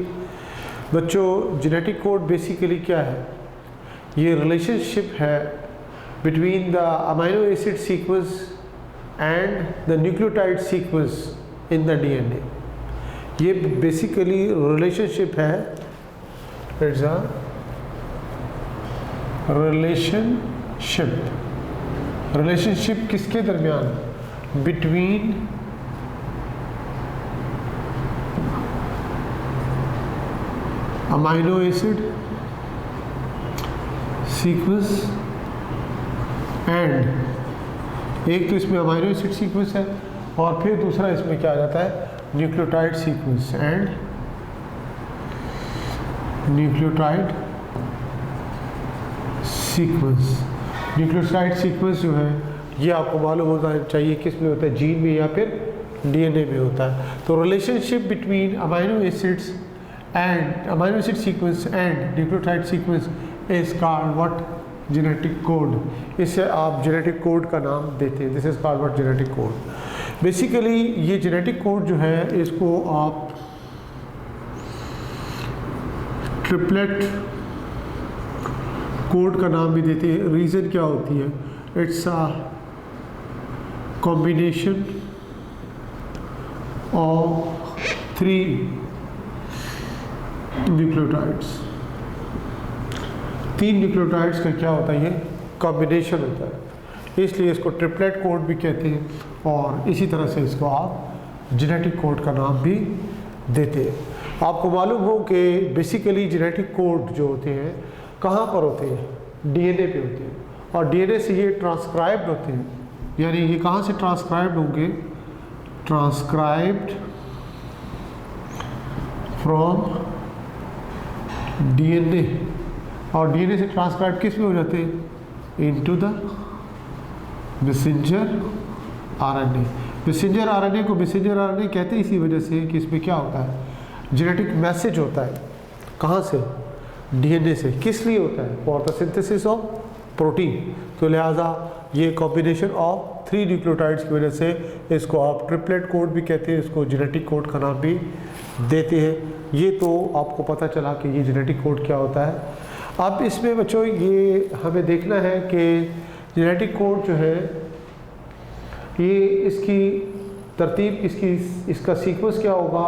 बच्चों जेनेटिक कोड बेसिकली क्या है, ये रिलेशनशिप है between the amino acid sequence and the nucleotide sequence in the DNA. ये बेसिकली रिलेशनशिप है, इट्स अ रिलेशनशिप किसके दरमियान, between amino acid sequence and, एक तो इसमें अमीनो एसिड सीक्वेंस है और फिर दूसरा इसमें क्या आ जाता है, nucleotide sequence and nucleotide sequence. Nucleotide sequence जो है ये आपको मालूम होना चाहिए किस में होता है, जीन में या फिर डीएनए में होता है। तो relationship between amino acids and amino acid sequence and nucleotide sequence is called what, genetic code। इसे आप genetic code का नाम देते हैं, this is called what, genetic code। Basically ये genetic code जो है इसको आप ट्रिपलेट कोड का नाम भी देते हैं। रीज़न क्या होती है? It's a combination of 3 nucleotides. 3 nucleotides का क्या होता है? ये कॉम्बिनेशन होता है, इसलिए इसको ट्रिपलेट कोड भी कहते हैं, और इसी तरह से इसको आप जेनेटिक कोड का नाम भी देते हैं। आपको मालूम हो कि बेसिकली जेनेटिक कोड जो होते हैं कहाँ पर होते हैं? डीएनए पे होते हैं, और डीएनए से ये ट्रांसक्राइब्ड होते हैं। यानी ये कहाँ से ट्रांसक्राइब्ड होंगे? ट्रांसक्राइब्ड फ्रॉम डीएनए, और डीएनए से ट्रांसक्राइब किस में हो जाते हैं? Into the messenger RNA. Messenger RNA को मैसेंजर आरएनए कहते हैं इसी वजह से कि इसमें क्या होता है? जेनेटिक मैसेज होता है। कहाँ से? डीएनए से। किस लिए होता है? For the synthesis of protein. तो लिहाजा ये कॉम्बिनेशन ऑफ 3 न्यूक्लियोटाइड्स की वजह से इसको आप ट्रिपलेट कोड भी कहते हैं, इसको जेनेटिक कोड का नाम भी देते हैं। ये तो आपको पता चला कि ये जेनेटिक कोड क्या होता है। अब इसमें बच्चों ये हमें देखना है कि जेनेटिक कोड जो है ये इसकी तरतीब, इसका सीक्वेंस क्या होगा,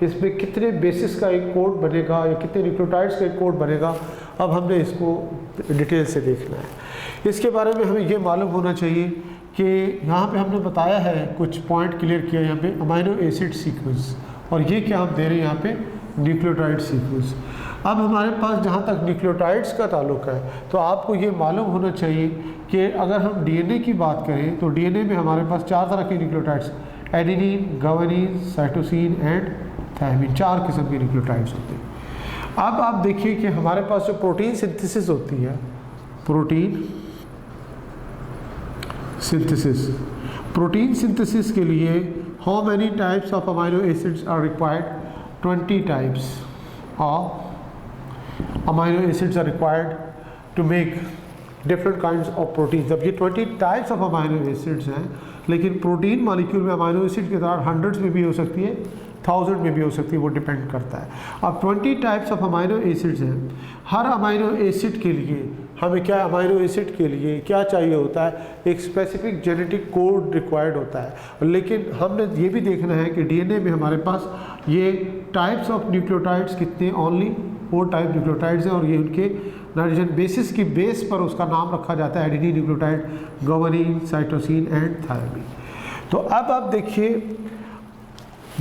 इसमें कितने बेसिस का एक कोड बनेगा या कितने न्यूक्लियोटाइड्स का एक कोड बनेगा, अब हमने इसको डिटेल से देखना है। इसके बारे में हमें ये मालूम होना चाहिए कि यहाँ पे हमने बताया है, कुछ पॉइंट क्लियर किया यहाँ पे, अमाइनो एसिड सीक्वेंस, और ये क्या हम दे रहे हैं यहाँ पे? Nucleotide sequence. अब हमारे पास जहाँ तक न्यूक्लियोटाइड्स का ताल्लुक है तो आपको ये मालूम होना चाहिए कि अगर हम डीएनए की बात करें तो डीएनए में हमारे पास 4 तरह के nucleotides, adenine, guanine, cytosine and thymine, 4 किस्म के न्यूक्लियोटाइड्स होते हैं। अब आप देखिए कि हमारे पास जो प्रोटीन सिंथेसिस होती है, प्रोटीन सिंथेसिस के लिए how many types of amino acids are required? 20 types of amino acids are required to make different kinds of protein. अब ये 20 टाइप्स ऑफ अमाइनो एसिड्स हैं, लेकिन प्रोटीन मॉलिक्यूल में अमाइनो एसिड की तरह हंड्रेड्स में भी हो सकती है, 1000 में भी हो सकती है, वो डिपेंड करता है। अब 20 टाइप्स ऑफ अमाइनो एसिड्स हैं। हर अमाइनो एसिड के लिए हमें क्या, अमाइनो एसिड के लिए क्या चाहिए होता है? एक स्पेसिफिक जेनेटिक कोड रिक्वायर्ड होता है। लेकिन हमने ये भी देखना है कि डीएनए में हमारे पास ये टाइप्स ऑफ न्यूक्लियोटाइड्स कितने? ओनली 4 टाइप न्यूक्लियोटाइड्स हैं, और ये उनके नाइट्रोजन बेसिस की बेस पर उसका नाम रखा जाता है, adenine nucleotide, guanine, cytosine and thymine. तो अब आप देखिए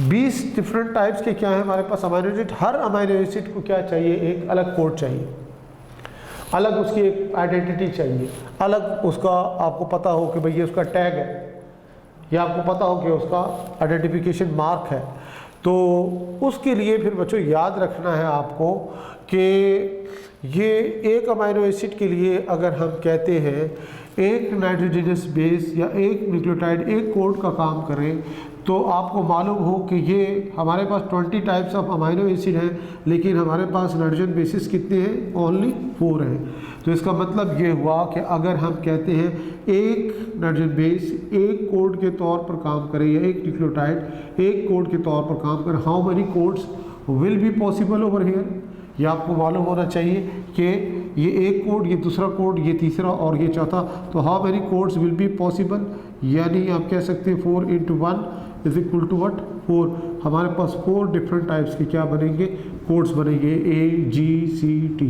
20 डिफरेंट टाइप्स के क्या है हमारे पास अमाइनो एसिड। हर अमाइनो एसिड को क्या चाहिए? एक अलग कोड चाहिए, अलग उसकी एक आइडेंटिटी चाहिए, अलग उसका आपको पता हो कि भैया उसका टैग है, या आपको पता हो कि उसका आइडेंटिफिकेशन मार्क है। तो उसके लिए फिर बच्चों याद रखना है आपको कि ये एक अमाइनो एसिड के लिए अगर हम कहते हैं एक नाइट्रोजनस बेस या एक न्यूक्लियोटाइड एक कोड का काम करें, तो आपको मालूम हो कि ये हमारे पास 20 टाइप्स ऑफ अमाइनो एसिड हैं, लेकिन हमारे पास नाइट्रोजन बेसिस कितने हैं? ओनली 4 हैं। तो इसका मतलब ये हुआ कि अगर हम कहते हैं एक नाइट्रोजन बेस एक कोड के तौर पर काम करे, या एक न्यूक्लियोटाइड एक कोड के तौर पर काम करे, how many codes will be possible over here? ये आपको मालूम होना चाहिए कि ये एक कोड, ये दूसरा कोड, ये तीसरा और ये चौथा, तो how many codes will be possible? यानी आप कह सकते हैं 4 × 1 इज इक्वल टू वट? 4। हमारे पास 4 डिफरेंट टाइप्स के क्या बनेंगे? कोड्स बनेंगे, AGCT,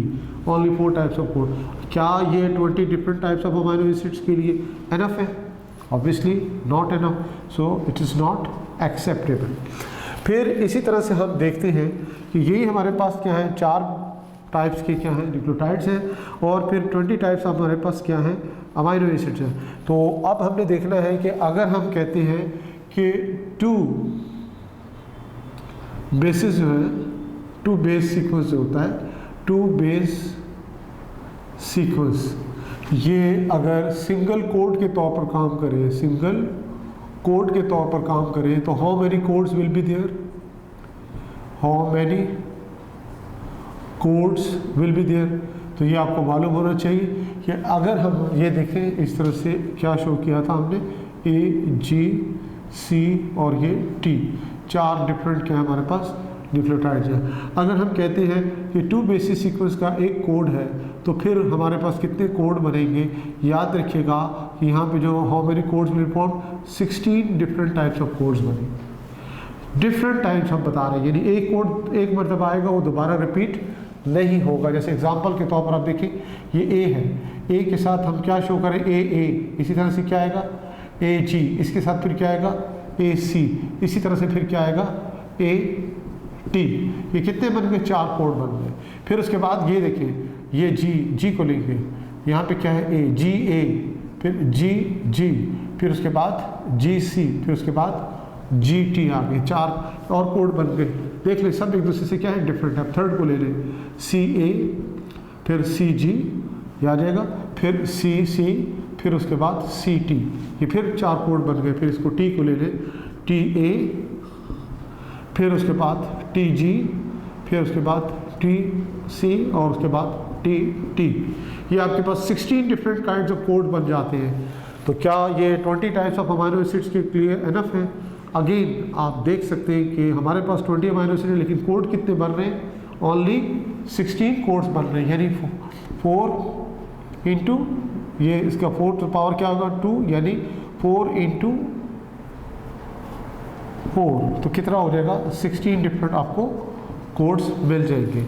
only 4 types of code. क्या ये 20 different types of amino acids के लिए एनफ है? Obviously not enough, so it is not acceptable. फिर इसी तरह से हम देखते हैं कि यही हमारे पास क्या है, 4 टाइप्स के क्या हैं? न्यूक्लियोटाइड्स हैं, और फिर 20 टाइप्स हमारे पास क्या हैं? अमाइनो एसिड्स हैं। तो अब हमने देखना है कि अगर हम कहते हैं कि 2 बेसिस जो है, 2 बेस सीक्वेंस जो होता है, 2 बेस सीक्वेंस, ये अगर सिंगल कोड के तौर पर काम करें, सिंगल कोड के तौर पर काम करें, तो how many codes will be there? How many codes will be there? तो ये आपको मालूम होना चाहिए कि अगर हम ये देखें इस तरह से, क्या शो किया था हमने, A, G, C और ये T, 4 डिफरेंट क्या हमारे पास न्यूक्लियोटाइड्स हैं। अगर हम कहते हैं कि 2 बेसिस सीक्वेंस का एक कोड है तो फिर हमारे पास कितने कोड बनेंगे? याद रखिएगा कि यहाँ पे जो how many codes will form 16 different types of codes बने। डिफरेंट टाइप्स हम बता रहे हैं, यानी एक कोड एक मरतबा आएगा वो दोबारा रिपीट नहीं होगा। जैसे एग्जांपल के तौर पर आप देखिए ये ए है, ए के साथ हम क्या शो करें? ए, इसी तरह से क्या आएगा? ए जी, इसके साथ फिर क्या आएगा? ए सी, इसी तरह से फिर क्या आएगा? A T. ये कितने बन गए? 4 कोड बन गए। फिर उसके बाद ये देखिए ये जी को लेंगे, यहाँ पे क्या है? ए जी ए, फिर जी, फिर उसके बाद जी सी, फिर उसके बाद जी टी आ गए, 4 और कोड बन गए। देख ले सब एक दूसरे से क्या है? डिफरेंट है। थर्ड को ले लें, सी ए, फिर सी जी, आ जाएगा, फिर सी सी, फिर उसके बाद सी टी, ये फिर 4 कोड बन गए। फिर इसको टी को ले लें, टी ए, फिर उसके बाद टी जी, फिर उसके बाद टी सी और उसके बाद टी टी। ये आपके पास 16 डिफरेंट काइंड्स ऑफ कोड बन जाते हैं। तो क्या ये 20 टाइप्स ऑफ अमाइनो एसिड्स के लिए एनफ है? अगेन आप देख सकते हैं कि हमारे पास 20 अमाइनो एसिड है, लेकिन कोड कितने बन रहे हैं? ओनली 16 कोड्स बन रहे हैं, यानी 4 इंटू ये इसका 4 पावर क्या होगा? 2, यानी 4 इंटू 4, तो कितना हो जाएगा? 16 डिफरेंट आपको कोड्स मिल जाएंगे।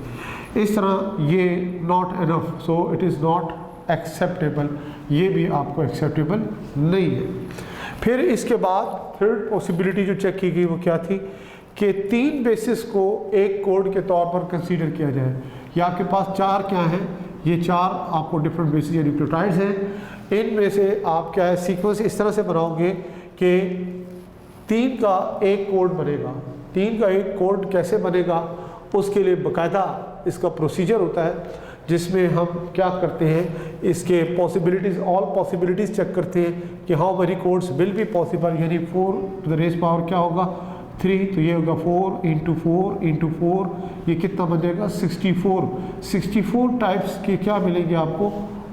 इस तरह ये not enough, so it is not acceptable, ये भी आपको एक्सेप्टेबल नहीं है। फिर इसके बाद थर्ड पॉसिबिलिटी जो चेक की गई वो क्या थी कि 3 बेसिस को एक कोड के तौर पर कंसीडर किया जाए। ये आपके पास 4 क्या हैं? ये 4 आपको डिफरेंट बेसिस या न्यूक्लियोटाइड्स हैं। इनमें से आप क्या है सीक्वेंस इस तरह से बनाओगे कि 3 का एक कोड बनेगा। 3 का एक कोड कैसे बनेगा? उसके लिए बाकायदा इसका प्रोसीजर होता है, जिसमें हम क्या करते हैं, इसके पॉसिबिलिटीज़, ऑल पॉसिबिलिटीज़ चेक करते हैं कि how many codes will be possible, यानी 4 टू द रेस पावर क्या होगा? 3, तो ये होगा 4 इंटू 4 इंटू 4, ये कितना बन जाएगा? 64 टाइप्स के क्या मिलेंगे आपको?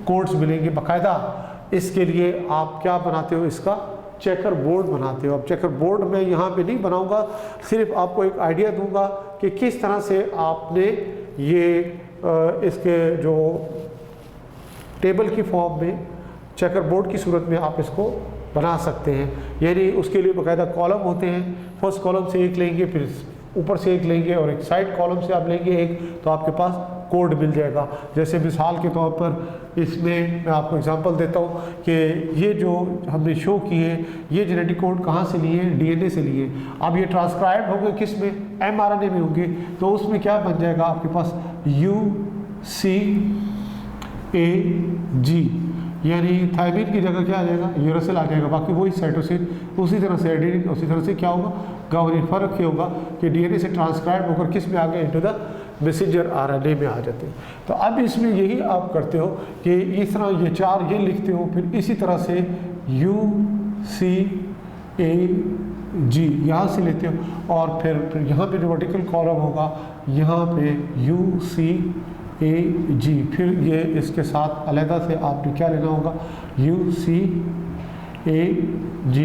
कोड्स मिलेंगे बाकायदा। इसके लिए आप क्या बनाते हो? इसका चेकर बोर्ड बनाते हो। अब चेकर बोर्ड मैं यहाँ पे नहीं बनाऊँगा, सिर्फ आपको एक आइडिया दूंगा कि किस तरह से आपने ये इसके जो टेबल की फॉर्म में चेकर बोर्ड की सूरत में आप इसको बना सकते हैं। यानी उसके लिए बाकायदा कॉलम होते हैं, फर्स्ट कॉलम से एक लेंगे, फिर ऊपर से एक लेंगे और एक साइड कॉलम से आप लेंगे एक, तो आपके पास कोड मिल जाएगा। जैसे मिसाल के तौर पर इसमें मैं आपको एग्जांपल देता हूँ कि ये जो हमने शो किए ये जेनेटिक कोड कहाँ से लिए? डीएनए से लिए। अब ये ट्रांसक्राइब होंगे किस में? एमआरएनए में होंगे। तो उसमें क्या बन जाएगा आपके पास? UCAG, यानी थायमिन की जगह क्या आ जाएगा? यूरासिल आ जाएगा। बाकी वही साइटोसिन, उसी तरह से एडेनिन, उसी तरह से क्या होगा? गावरिन। फर्क ये होगा कि डीएनए से ट्रांसक्राइब होकर किस में आ गए? इनटू द मैसेंजर आरएनए में आ जाते हैं। तो अब इसमें यही आप करते हो कि इस तरह ये 4 ये लिखते हो, फिर इसी तरह से UCAG यहाँ से लेते हो और फिर यहाँ पे जो वर्टिकल कॉलम होगा यहाँ पे UCAG, फिर ये इसके साथ अलहदा से आपने क्या लेना होगा? UCAG,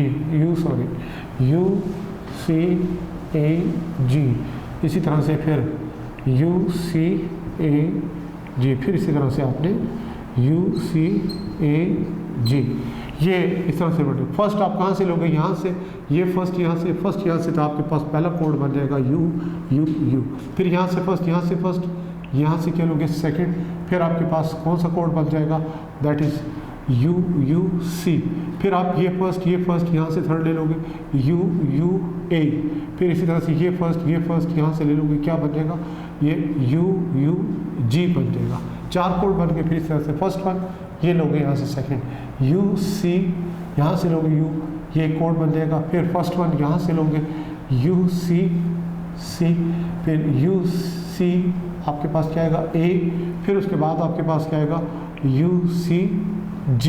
इसी तरह से फिर UCAG, फिर इसी तरह से आपने UCAG, ये इस तरह से बढ़े। फर्स्ट आप कहाँ से लोगे? यहाँ से। ये फर्स्ट यहाँ से, फर्स्ट यहाँ से, तो आपके पास पहला कोड बन जाएगा U। फिर यहाँ से फर्स्ट, यहाँ से फर्स्ट, यहाँ से क्या लोगे? सेकंड। फिर आपके पास कौन सा कोड बन जाएगा? That is UC। फिर आप ये फर्स्ट यहाँ से थर्ड ले लोगे, UA। फिर इसी तरह से ये फर्स्ट यहाँ से ले लोगे, क्या बन जाएगा? ये UG बन जाएगा। 4 कोड बन गए। फिर इस तरह से फर्स्ट वन ये लोगे, यहाँ से सेकंड UC, यहाँ से लोगे U, ये कोड बन जाएगा। फिर फर्स्ट वन यहाँ से लोगे UCC, फिर UC आपके पास क्या आएगा? A, फिर उसके बाद आपके पास क्या आएगा? UCG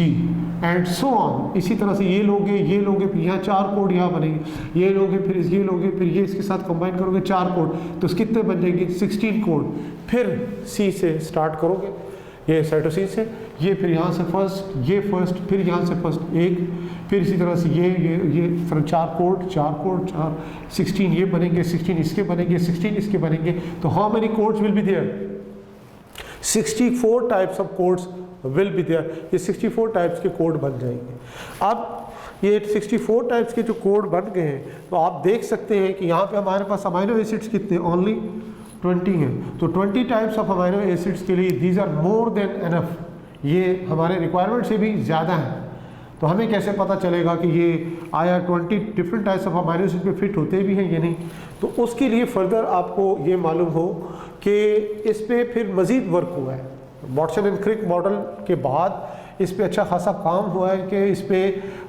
and so on. इसी तरह से ये लोगे, फिर यहाँ 4 कोड यहाँ बनेंगे, ये लोगे, फिर ये लोगे, फिर ये इसके साथ कंबाइन करोगे 4 कोड, तो कितने बन जाएंगे? 16 कोड। फिर C से स्टार्ट करोगे, ये साइटोसिन से, ये फिर यहाँ से फर्स्ट, ये फर्स्ट, फिर यहाँ से फर्स्ट एक, फिर इसी तरह से ये फिर 4 कोड 16 ये बनेंगे, 16 इसके बनेंगे, 16 इसके बनेंगे। तो how many codes will be there? 64 types of codes will be there. ये 64 टाइप्स के कोड बन जाएंगे। अब ये 64 टाइप्स के जो कोड बन गए हैं, तो आप देख सकते हैं कि यहाँ पे हमारे पास अमाइनो एसिड्स कितने, ओनली 20 हैं। तो 20 टाइप्स ऑफ अमाइनो एसिड्स के लिए these are more than enough, ये हमारे रिक्वायरमेंट से भी ज़्यादा है। तो हमें कैसे पता चलेगा कि ये आया 20 different types of amino acid पे फिट होते भी हैं या नहीं? तो उसके लिए फर्दर आपको ये मालूम हो कि इस पर फिर मज़ीद वर्क हुआ है। वाटसन एंड क्रिक मॉडल के बाद इस पे अच्छा खासा काम हुआ है कि इस पे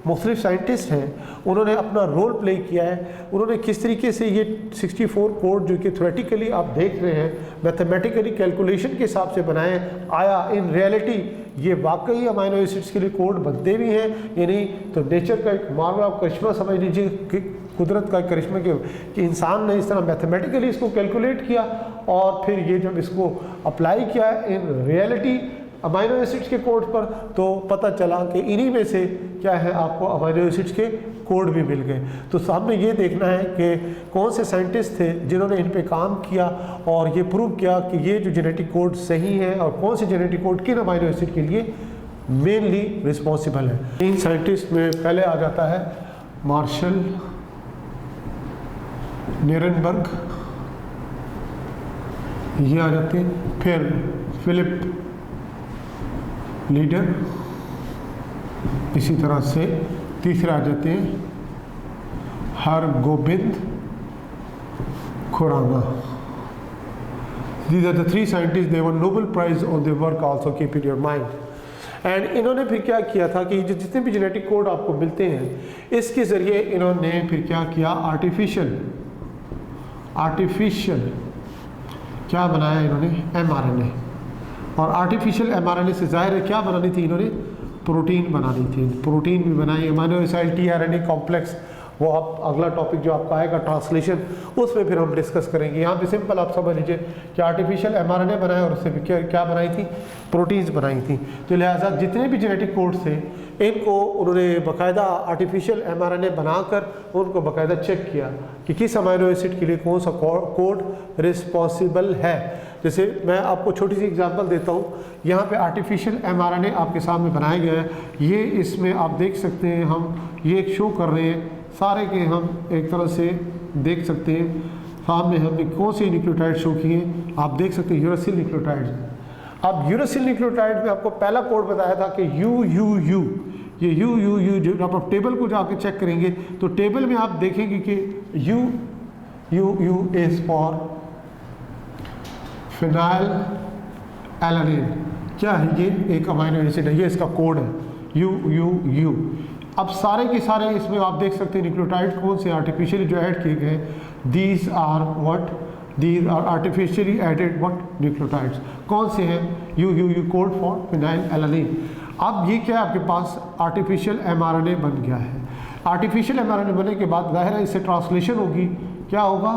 मुख्तलिफ साइंटिस्ट हैं, उन्होंने अपना रोल प्ले किया है। उन्होंने किस तरीके से ये 64 कोड जो कि थ्योरेटिकली आप देख रहे हैं, मैथमेटिकली कैलकुलेशन के हिसाब से बनाए, आया इन रियलिटी ये वाकई अमाइनो एसिड्स के लिए कोड बनते भी हैं या नहीं? तो नेचर का एक मार्वल, आप करिश्मा समझ लीजिए कि कुदरत का करिश्मा कि इंसान ने इस तरह मैथमेटिकली इसको कैलकुलेट किया और फिर ये जब इसको अप्लाई किया इन रियलिटी अमाइनो एसिड्स के कोड पर, तो पता चला कि इन्हीं में से क्या है, आपको अमाइनो एसिड्स के कोड भी मिल गए। तो सामने ये देखना है कि कौन से साइंटिस्ट थे जिन्होंने इन पे काम किया और ये प्रूव किया कि ये जो जेनेटिक कोड सही है और कौन से जेनेटिक कोड किन अमाइनो एसिड के लिए मेनली रिस्पॉन्सिबल है। इन साइंटिस्ट में पहले आ जाता है मार्शल निरनबर्ग, ये आ जाते हैं। फिर फिलिप लीडर, इसी तरह से तीसरे आ जाते हैं Hargobind Khorana. These are the 3 scientists, they won Nobel Prize on their work also, keep in your mind. And इन्होंने फिर क्या किया था कि जितने भी जेनेटिक कोड आपको मिलते हैं, इसके ज़रिए इन्होंने फिर क्या किया, आर्टिफिशियल क्या बनाया इन्होंने, mRNA। और आर्टिफिशियल mRNA से ज़ाहिर है क्या बनानी थी इन्होंने, प्रोटीन बनानी थी। प्रोटीन भी बनाई, अमीनो एसिड tRNA कॉम्प्लेक्स, वो आप अगला टॉपिक जो आपका आएगा ट्रांसलेशन, उसमें फिर हम डिस्कस करेंगे। यहाँ पे सिंपल आप समझ लीजिए कि आर्टिफिशियल mRNA बनाया और उससे भी क्या बनाई थी, प्रोटीन्स बनाई थी। तो लिहाजा जितने भी जेनेटिक कोड थे इनको उन्होंने बाकायदा आर्टिफिशियल mRNA बनाकर उनको बाकायदा चेक किया कि किस अमीनो एसिड के लिए कौन सा कोड रिस्पॉन्सिबल है। जैसे मैं आपको छोटी सी एग्जांपल देता हूँ, यहाँ पे आर्टिफिशियल mRNA आपके सामने बनाया गया है। ये इसमें आप देख सकते हैं, हम ये एक शो कर रहे हैं सारे के, हम एक तरह से देख सकते हैं सामने हमने कौन से न्यूक्लियोटाइड शो किए, आप देख सकते हैं यूरासिल न्यूक्लियोटाइड। अब यूरासिल न्यूक्लियोटाइड में आपको पहला कोड बताया था कि UUU, ये UUU जो आप टेबल को जाके चेक करेंगे तो टेबल में आप देखेंगे कि UUU is for phenyl alanine. क्या है ये, एक अमीनो एसिड है, ये इसका कोड है UUU। अब सारे के सारे इसमें आप देख सकते हैं न्यूक्लियोटाइड कौन से आर्टिफिशियली जो ऐड किए गए, these are artificially added what nucleotides, कौन से हैं, UUU code for phenylalanine. अब ये क्या है, आपके पास आर्टिफिशियल mRNA बन गया है। आर्टिफिशियल mRNA बनने के बाद जाहिर है इससे ट्रांसलेशन होगी, क्या होगा,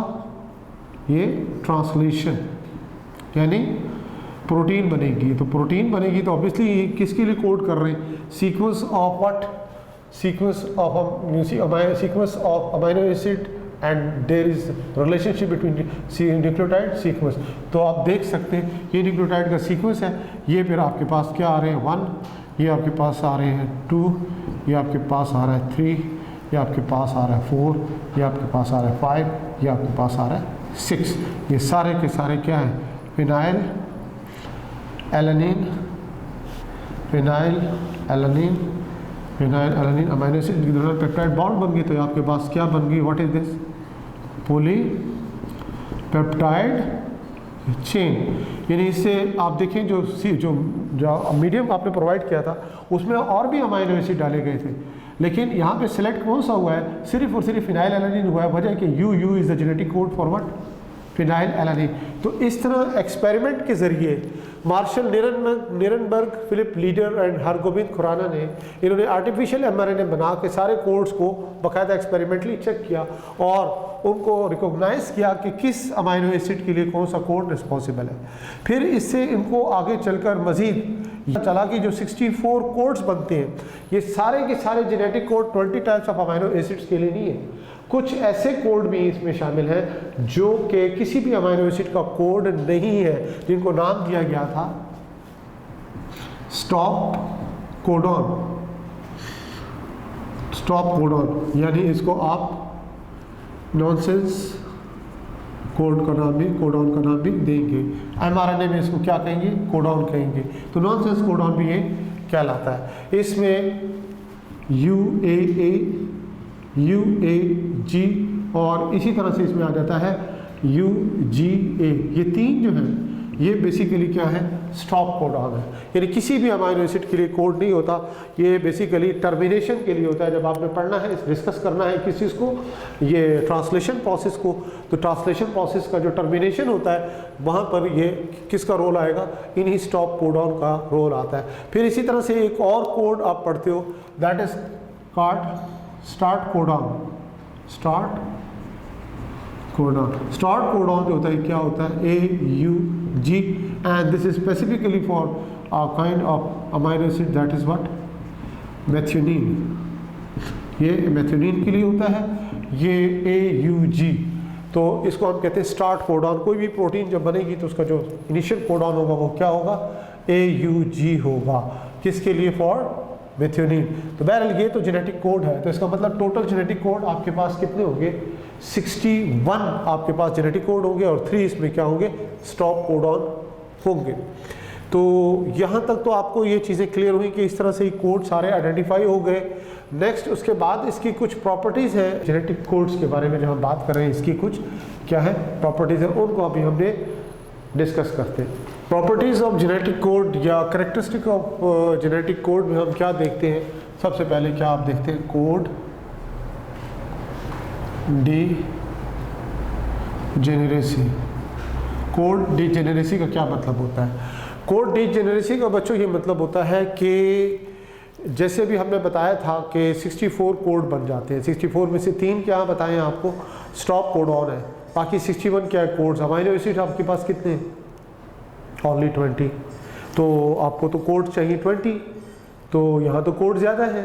ये ट्रांसलेशन यानी प्रोटीन बनेगी। तो प्रोटीन बनेगी तो ऑब्वियसली किसके लिए कोड कर रहे हैं, sequence of what, sequence of amino acid and there is relationship between nucleotide sequence. तो आप देख सकते हैं ये न्यूक्लियोटाइड का सीक्वेंस है। ये फिर आपके पास क्या आ रहे हैं, 1, ये आपके पास आ रहे हैं 2, ये आपके पास आ रहा है 3, ये आपके पास आ रहा है 4, ये आपके पास आ रहा है 5, ये आपके पास आ रहा है 6। ये सारे के सारे क्या हैं, phenyl alanine amino acid peptide bond बन गई। तो आपके पास क्या बन गई, what is this, polypeptide chain. यानी इससे आप देखें जो मीडियम आपने प्रोवाइड किया था उसमें और भी अमीनो एसिड डाले गए थे, लेकिन यहाँ पे सिलेक्ट कौन सा हुआ है, सिर्फ और सिर्फ फिनाइल एलानिन हुआ है। वजह कि UU is the genetic code for what, phenylalanine. तो इस तरह एक्सपेरिमेंट के ज़रिए Marshall Nirenberg, Philip Leder and Hargobind Khorana ने इन्होंने आर्टिफिशियल mRNA बना के सारे कोड्स को बाकायदा एक्सपेरिमेंटली चेक किया और उनको रिकॉग्नाइज किया कि किस अमाइनो एसिड के लिए कौन सा कोड रिस्पॉन्सिबल है। फिर इससे इनको आगे चलकर मज़ीद चला कि जो 64 कोड्स बनते हैं ये सारे के सारे genetic code 20 types of amino acids के लिए नहीं है। कुछ ऐसे कोड भी इसमें शामिल हैं जो कि किसी भी अमाइनो एसिड का कोड नहीं है, जिनको नाम दिया गया था स्टॉप कोडॉन। स्टॉप कोडॉन यानी इसको आप नॉनसेंस कोड का नाम भी, कोडॉन का नाम भी देंगे। mRNA में इसको क्या कहेंगे? कोडॉन कहेंगे। तो नॉनसेंस कोडॉन भी ये कहलाता है। इसमें UAA, UAG और इसी तरह से इसमें आ जाता है UGA। ये तीन जो हैं ये बेसिकली क्या है? स्टॉप कोडॉन है। यानी किसी भी अमाइनो एसिड के लिए कोड नहीं होता, ये बेसिकली टर्मिनेशन के लिए होता है। जब आपने पढ़ना है, डिस्कस करना है किस चीज़ को, ये ट्रांसलेशन प्रोसेस को, तो ट्रांसलेशन प्रोसेस का जो टर्मिनेशन होता है वहाँ पर ये किसका रोल आएगा? इन्हीं स्टॉप कोडॉन का रोल आता है। फिर इसी तरह से एक और कोड आप पढ़ते हो, that is called start codon. Start codon जो होता है क्या होता है? AUG and this is specifically for a kind of amino acid that is what? Methionine. ये मेथियोनिन के लिए होता है, ये AUG। तो इसको हम कहते हैं स्टार्ट कोडॉन। कोई भी प्रोटीन जब बनेगी तो उसका जो इनिशियल कोडॉन होगा वो क्या होगा? AUG होगा। किसके लिए? For methionine. तो बहरहाल ये तो जेनेटिक कोड है। तो इसका मतलब टोटल जेनेटिक कोड आपके पास कितने होंगे? 61 आपके पास जेनेटिक कोड होंगे और 3 इसमें क्या होंगे? स्टॉप कोडॉन होंगे। तो यहाँ तक तो आपको ये चीज़ें क्लियर हुई कि इस तरह से ये कोड सारे आइडेंटिफाई हो गए। नेक्स्ट उसके बाद इसकी कुछ प्रॉपर्टीज़ हैं जेनेटिक कोड्स के बारे में जो हम बात कर रहे हैं, इसकी कुछ क्या है प्रॉपर्टीज़ है, उनको अभी हमने डिस्कस करते हैं। प्रॉपर्टीज़ ऑफ जेनेटिक कोड या करेक्टरिस्टिक ऑफ जेनेटिक कोड में हम क्या देखते हैं? सबसे पहले क्या आप देखते हैं? कोड डीजेनेरेसी। कोड डीजेनेरेसी का क्या मतलब होता है? कोड डीजेनेरेसी का बच्चों ये मतलब होता है कि जैसे भी हमने बताया था कि 64 कोड बन जाते हैं। 64 में से 3 क्या बताएं आपको? स्टॉप कोडॉन है। बाकी 61 क्या है? कोड्स। अमाइनो एसिड आपके पास कितने हैं? ओनली 20। तो आपको तो कोड चाहिए 20, तो यहाँ तो कोड ज़्यादा है।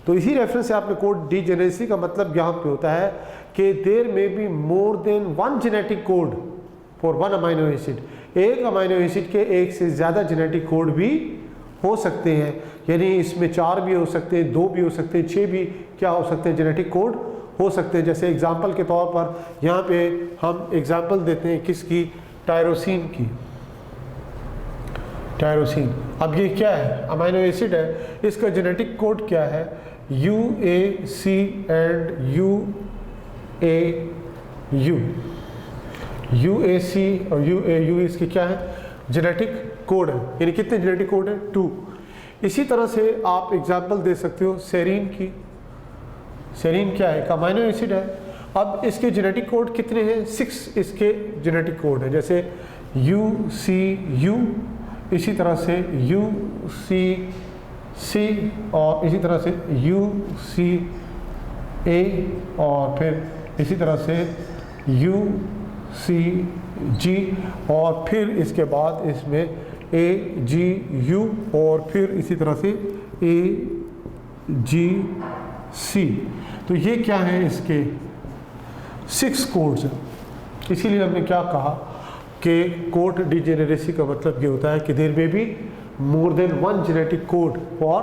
तो इसी रेफरेंस से आपने कोड डीजेनेरेसी का मतलब यहाँ पे होता है कि there may be more than 1 genetic code for 1 amino acid. एक अमाइनो एसिड के एक से ज़्यादा जेनेटिक कोड भी हो सकते हैं। यानी इसमें 4 भी हो सकते हैं, 2 भी हो सकते हैं, 6 भी क्या हो सकते हैं? जेनेटिक कोड हो सकते हैं। जैसे एग्जाम्पल के तौर पर यहाँ पे हम एग्जाम्पल देते हैं किसकी? टायरोसिन की। टायरोसिन, अब ये क्या है? अमाइनो एसिड है। इसका जेनेटिक कोड क्या है? UAC and UAU। UAC और UAU इसकी क्या है? जेनेटिक कोड है। यानी कितने जेनेटिक कोड है? 2। इसी तरह से आप एग्जाम्पल दे सकते हो सेरीन की। सेरीन क्या है? एक अमाइनो एसिड है। अब इसके जेनेटिक कोड कितने हैं? 6 इसके जेनेटिक कोड है। जैसे UCU, इसी तरह से UCC और इसी तरह से UCA और फिर इसी तरह से UCG और फिर इसके बाद इसमें AGU और फिर इसी तरह से AGC। तो ये क्या है? इसके 6 कोड्स हैं। इसीलिए हमने क्या कहा कि कोड डीजेनेरेसी का मतलब ये होता है कि there may be more than 1 genetic code for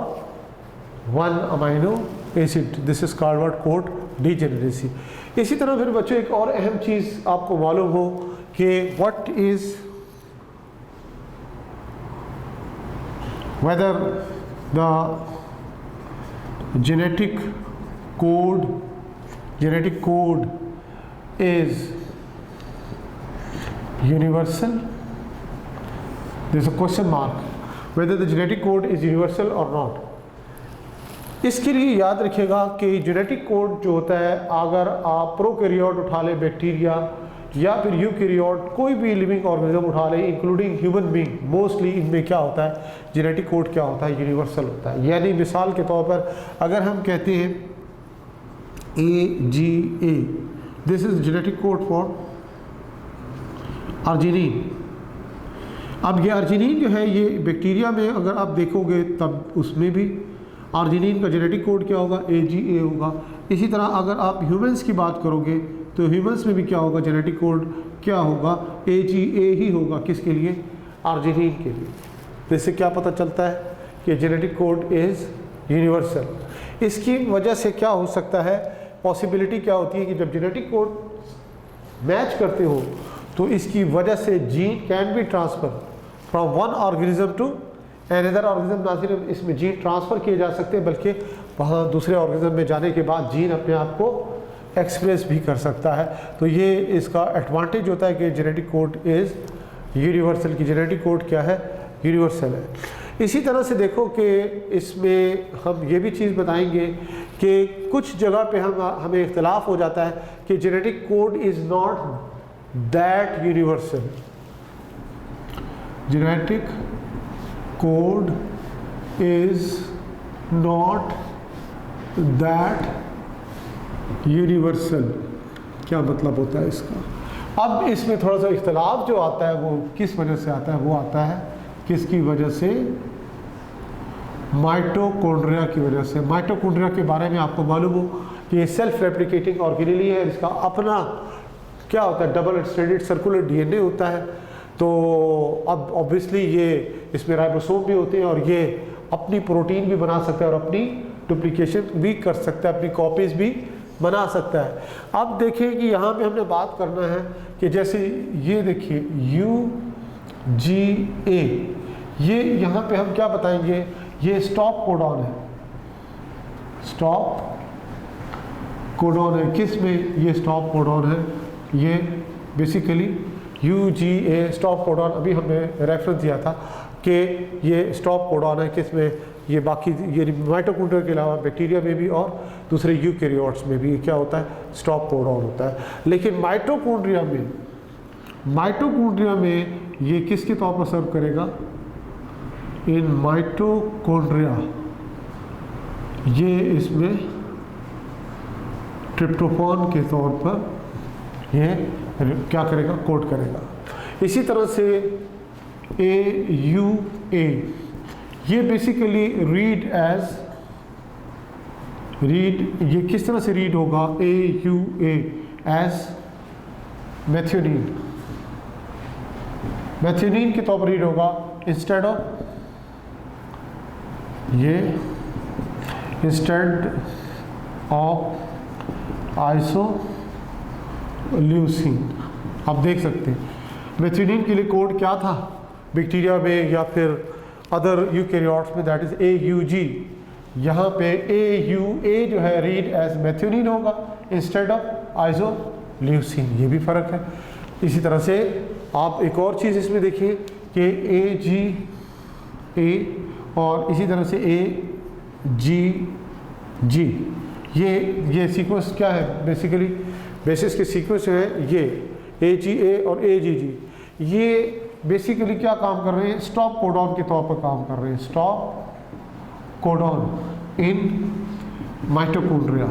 1 amino acid. This is called what? Code degeneracy. इसी तरह फिर बच्चों एक और अहम चीज़ आपको मालूम हो कि what is whether the genetic code is universal. There is a question mark whether the genetic code is universal or not. इसके लिए याद रखिएगा कि जेनेटिक कोड जो होता है, अगर आप प्रोकैरियोट उठा लें, बैक्टीरिया या फिर यूकैरियोट, कोई भी लिविंग ऑर्गेनिज्म उठा लें इंक्लूडिंग ह्यूमन बीइंग, मोस्टली इनमें क्या होता है, जेनेटिक कोड क्या होता है, यूनिवर्सल होता है। यानी मिसाल के तौर पर अगर हम कहते हैं AGA, this is genetic code for arginine. अब ये अर्जिनिन जो है ये बैक्टीरिया में अगर आप देखोगे तब उसमें भी अर्जिनिन का जेनेटिक कोड क्या होगा, AGA होगा। इसी तरह अगर आप ह्यूमंस की बात करोगे तो ह्यूमंस में भी क्या होगा, जेनेटिक कोड क्या होगा, AGA ही होगा। किसके लिए, अर्जिनिन के लिए। तो इससे क्या पता चलता है कि जेनेटिक कोड इज़ यूनिवर्सल। इसकी वजह से क्या हो सकता है, पॉसिबिलिटी क्या होती है कि जब जेनेटिक कोड मैच करते हो तो इसकी वजह से gene can be transfer from one organism to another organism. ना सिर्फ इसमें जीन ट्रांसफ़र किए जा सकते हैं बल्कि वहाँ दूसरे ऑर्गेनिज्म में जाने के बाद जीन अपने आप को एक्सप्रेस भी कर सकता है। तो ये इसका एडवांटेज होता है कि जेनेटिक कोड इज़ यूनिवर्सल, की जेनेटिक कोड क्या है, यूनिवर्सल है। इसी तरह से देखो कि इसमें हम ये भी चीज़ बताएंगे कि कुछ जगह पे हमें इख्तलाफ हो जाता है कि genetic code is not that universal. Genetic code is not that universal. क्या मतलब होता है इसका। अब इसमें थोड़ा सा इख्तलाफ जो आता है वो किस वजह से आता है, वो आता है किसकी वजह से, माइटोकॉन्ड्रिया की वजह से। माइटोकॉन्ड्रिया के बारे में आपको मालूम हो कि ये सेल्फ रेप्लिकेटिंग ऑर्गेनेली है, इसका अपना क्या होता है, डबल स्ट्रैंडेड सर्कुलर DNA होता है। तो अब ऑब्वियसली ये इसमें राइबोसोम भी होते हैं और ये अपनी प्रोटीन भी बना सकता है और अपनी डुप्लीकेशन भी कर सकता है, अपनी कॉपीज़ भी बना सकता है। अब देखिए कि यहाँ पे हमने बात करना है कि जैसे ये देखिए UGA, ये यहाँ पे हम क्या बताएंगे, ये स्टॉप कोडॉन है, स्टॉप कोडॉन है। किस में ये स्टॉप कोडॉन है, ये बेसिकली UGA स्टॉप कोडॉन। अभी हमने रेफरेंस दिया था कि ये स्टॉप कोडॉन है किस में, ये बाकी ये माइटोकॉन्ड्रिया के अलावा बैक्टीरिया में भी और दूसरे यूकैरियोट्स में भी क्या होता है, स्टॉप कोडॉन होता है। लेकिन माइटोकॉन्ड्रिया में ये किसके तौर पर सर्व करेगा, इन माइटोकॉन्ड्रिया ये इसमें ट्रिप्टोफान के तौर पर ये क्या करेगा, कोड करेगा। इसी तरह से AUA, ये बेसिकली ये किस तरह से रीड होगा, AUA एज मैथ्योनिन के तौर पर रीड होगा इंस्टेड ऑफ आइसोल्यूसिन। आप देख सकते हैं मैथ्योनिन के लिए कोड क्या था बैक्टीरिया में या फिर अदर यूकैरियोट्स में, दैट इज AUG। यहाँ पे AUA जो है रीड एज मैथ्योनिन होगा इंस्टेड ऑफ आइसोल्यूसिन, ये भी फ़र्क है। इसी तरह से आप एक और चीज़ इसमें देखिए कि AGA और इसी तरह से AGG, ये सीक्वेंस क्या है, बेसिकली बेसिस के सीक्वेंस जो है ये AGA और AGG, ये बेसिकली क्या काम कर रहे हैं, स्टॉप कोडॉन के तौर पर काम कर रहे हैं, स्टॉप कोडॉन इन माइटोकॉन्ड्रिया।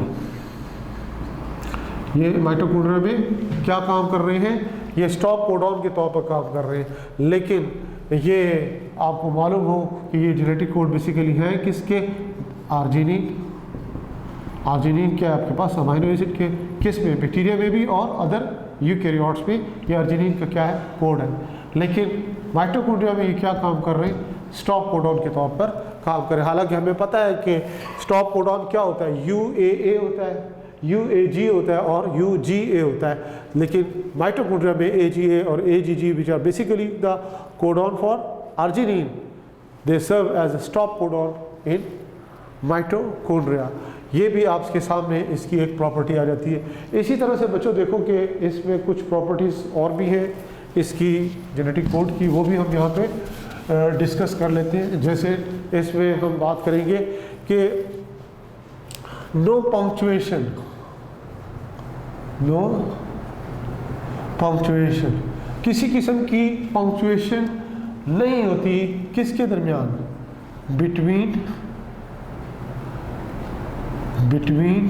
ये माइटोकॉन्ड्रिया में क्या काम कर रहे हैं, ये स्टॉप कोडॉन के तौर पर काम कर रहे हैं। लेकिन ये आपको मालूम हो कि ये जेनेटिक कोड बेसिकली है किसके, अर्जिनिन क्या है आपके पास, अमाइनो एसिड के, किस में, बैक्टीरिया में भी और अदर यूकैरियोट्स में ये अर्जिनिन का क्या है, कोड है। लेकिन माइटोकॉन्ड्रिया में ये क्या काम कर रहे हैं, स्टॉप कोडॉन के तौर पर काम कर रहे हैं। हालांकि हमें पता है कि स्टॉप कोडॉन क्या होता है, UAA होता है, UAG होता है और UGA होता है। लेकिन माइटोकॉन्ड्रिया में AGA और AGG which are basically the codon for arginine, they serve as a stop codon in mitochondria. ये भी आपके सामने इसकी एक प्रॉपर्टी आ जाती है। इसी तरह से बच्चों देखो कि इसमें कुछ प्रॉपर्टीज़ और भी हैं इसकी जेनेटिक कोड की, वो भी हम यहाँ पे डिस्कस कर लेते हैं। जैसे इसमें हम बात करेंगे कि नो पंक्चुएशन, किसी किस्म की पंक्चुएशन नहीं होती किसके दरमियान, बिटवीन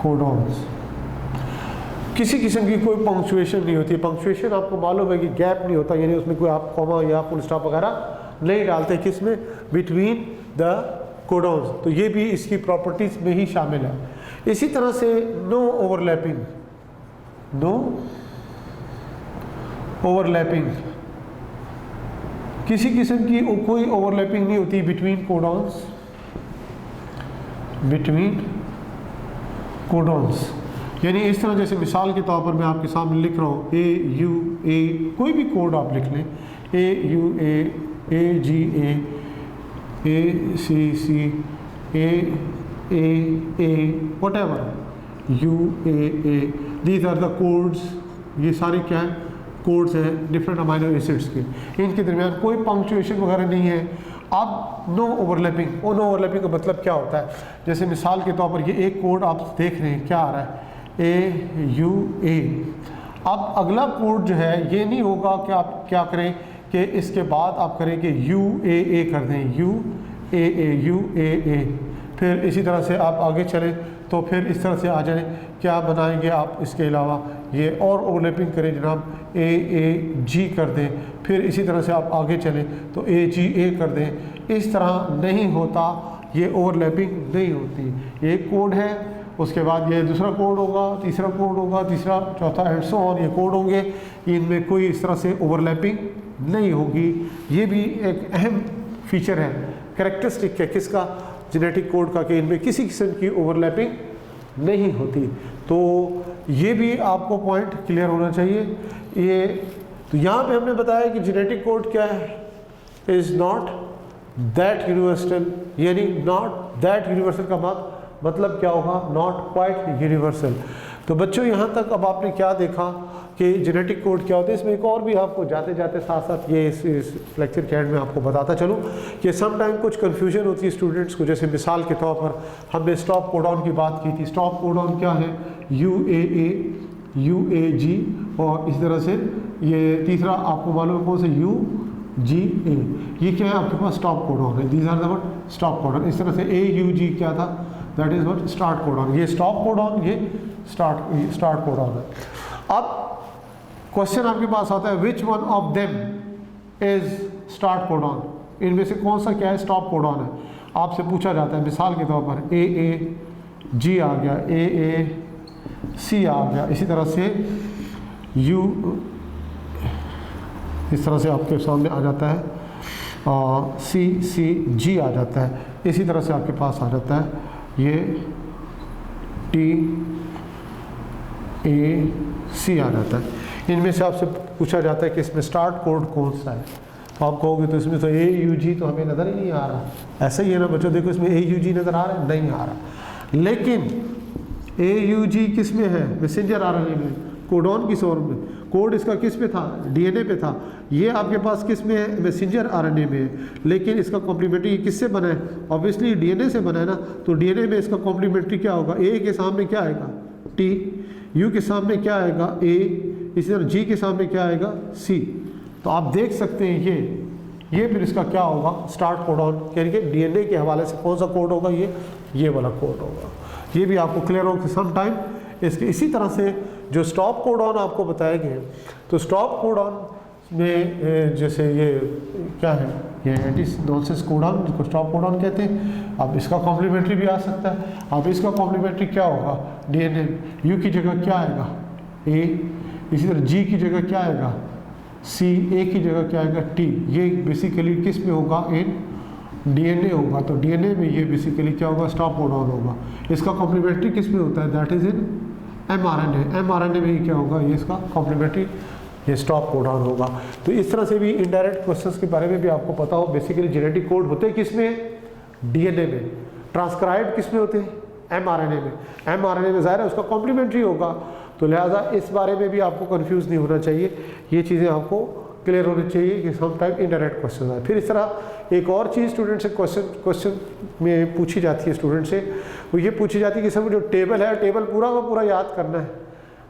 कोडॉन्स। किसी किस्म की कोई पंक्चुएशन नहीं होती। पंक्चुएशन आपको मालूम है कि गैप नहीं होता, यानी उसमें कोई आप कॉमा या फुल स्टॉप वगैरह नहीं डालते, किसमें, बिटवीन द कोडॉन्स। तो ये भी इसकी प्रॉपर्टीज में ही शामिल है। इसी तरह से नो ओवरलैपिंग, किसी किस्म की कोई ओवरलैपिंग नहीं होती बिटवीन कोडॉन्स। यानी इस तरह, जैसे मिसाल के तौर पर मैं आपके सामने लिख रहा हूँ AUA, कोई भी कोड आप लिख लें, AUA, AGA, ACC, AAA, whatever, UAA, these are the codes। ये सारे क्या है, कोड्स हैं डिफरेंट अमाइनो एसिड्स के, इनके दरमियान कोई पंक्चुएशन वगैरह नहीं है। अब नो ओवरलैपिंग, नो ओवरलैपिंग का मतलब क्या होता है, जैसे मिसाल के तौर पर ये एक कोड आप देख रहे हैं, क्या आ रहा है, AUA। अब अगला कोड जो है ये नहीं होगा कि आप क्या करें कि इसके बाद आप करें कि UAA कर दें, UAA, फिर इसी तरह से आप आगे चलें तो फिर इस तरह से आ जाएं, क्या बनाएंगे आप इसके अलावा, ये और ओवरलैपिंग करें जनाब, AAG कर दें, फिर इसी तरह से आप आगे चलें तो AGA कर दें। इस तरह नहीं होता, ये ओवरलैपिंग नहीं होती। एक कोड है, उसके बाद ये दूसरा कोड होगा, तीसरा कोड होगा, तीसरा, चौथा एंड सो ऑन, ये कोड होंगे, इनमें कोई इस तरह से ओवरलैपिंग नहीं होगी। ये भी एक अहम फीचर है, कैरेक्टरिस्टिक है किसका, जेनेटिक कोड का, कि इनमें किसी किस्म की ओवरलैपिंग नहीं होती। तो ये भी आपको पॉइंट क्लियर होना चाहिए। ये तो यहाँ पे हमने बताया कि जेनेटिक कोड क्या है, इज़ नॉट दैट यूनिवर्सल, यानी नॉट दैट यूनिवर्सल का मतलब क्या होगा, नॉट क्वाइट यूनिवर्सल। तो बच्चों यहाँ तक अब आपने क्या देखा कि जेनेटिक कोड क्या होता है। इसमें एक और भी आपको जाते जाते साथ साथ ये इस लेक्चर के एंड में आपको बताता चलूँ कि सम टाइम कुछ कन्फ्यूजन होती है स्टूडेंट्स को। जैसे मिसाल के तौर पर हमने स्टॉप कोडॉन की बात की थी। स्टॉप कोडॉन क्या है, UAA, UAG, और इस तरह से ये तीसरा आपको मालूम है कौन सा, UGA। ये क्या है आपके पास, स्टॉप कोडॉन है। These are the what, stop codon. इस तरह से AUG क्या था, that is what, start codon. ये स्टॉप कोडॉन, ये स्टार्ट कोडॉन है। अब क्वेश्चन आपके पास आता है, which one of them is start codon, इनमें से कौन सा क्या है, स्टॉप कोडॉन है। आपसे पूछा जाता है मिसाल के तौर पर AAG आ गया, AAC आ गया, इसी तरह से इस तरह से आपके सामने आ जाता है, CCG आ जाता है, इसी तरह से आपके पास आ जाता है ये TAC आ जाता है। इनमें से आपसे पूछा जाता है कि इसमें स्टार्ट कोड कौन सा है, तो आप कहोगे तो इसमें तो AUG तो हमें नज़र ही नहीं आ रहा। ऐसा ही है ना बच्चों, देखो इसमें AUG नज़र आ रहा है, नहीं आ रहा। लेकिन AUG किस में है, मैसेंजर RNA में, कोडॉन की फॉर्म में। कोड इसका किस पे था, DNA पे था। ये आपके पास किस में है, मैसेंजर RNA में है। लेकिन इसका कॉम्प्लीमेंट्री किससे बना है, ऑब्वियसली DNA से बना है ना। तो DNA में इसका कॉम्प्लीमेंट्री क्या होगा, A के सामने क्या आएगा, T, U के सामने क्या आएगा, A, इसी तरह G के सामने क्या आएगा, C। तो आप देख सकते हैं ये फिर इसका क्या होगा, स्टार्ट कोडॉन, यानी कि DNA के हवाले से कौन सा कोड होगा, ये वाला कोड होगा। ये भी आपको क्लियर होगा कि सम टाइम इसके। इसी तरह से जो स्टॉप कोडॉन आपको बताए गए, तो स्टॉप कोडॉन में जैसे ये क्या है, ये एंटी-नॉनसेंस कोडॉन, जिसको स्टॉप कोडॉन कहते हैं। अब इसका कॉम्प्लीमेंट्री भी आ सकता है। अब इसका कॉम्प्लीमेंट्री क्या होगा, DNA, U की जगह क्या आएगा, A, इसी तरह G की जगह क्या आएगा, C, A की जगह क्या आएगा, T। ये बेसिकली किस में होगा, इन DNA होगा। तो DNA में ये बेसिकली क्या होगा, स्टॉप कोडॉन होगा। इसका कॉम्प्लीमेंट्री किस में होता है, दैट इज़ इन mRNA में ही क्या होगा, ये इसका कॉम्प्लीमेंट्री, ये स्टॉप कोडॉन होगा। तो इस तरह से भी इनडायरेक्ट क्वेश्चंस के बारे में भी आपको पता हो। बेसिकली जेनेटिक कोड होते हैं किस में, DNA में। ट्रांसक्राइब्ड किस में होते हैं, mRNA में। mRNA में ज़ाहिर है उसका कॉम्प्लीमेंट्री होगा। तो लिहाजा इस बारे में भी आपको कंफ्यूज नहीं होना चाहिए, ये चीज़ें आपको क्लियर होनी चाहिए कि सम टाइम इनडायरेक्ट क्वेश्चन आए। फिर इस तरह एक और चीज़ स्टूडेंट से क्वेश्चन में पूछी जाती है स्टूडेंट से, वो ये पूछी जाती है कि सर जो टेबल है, टेबल पूरा का पूरा याद करना है।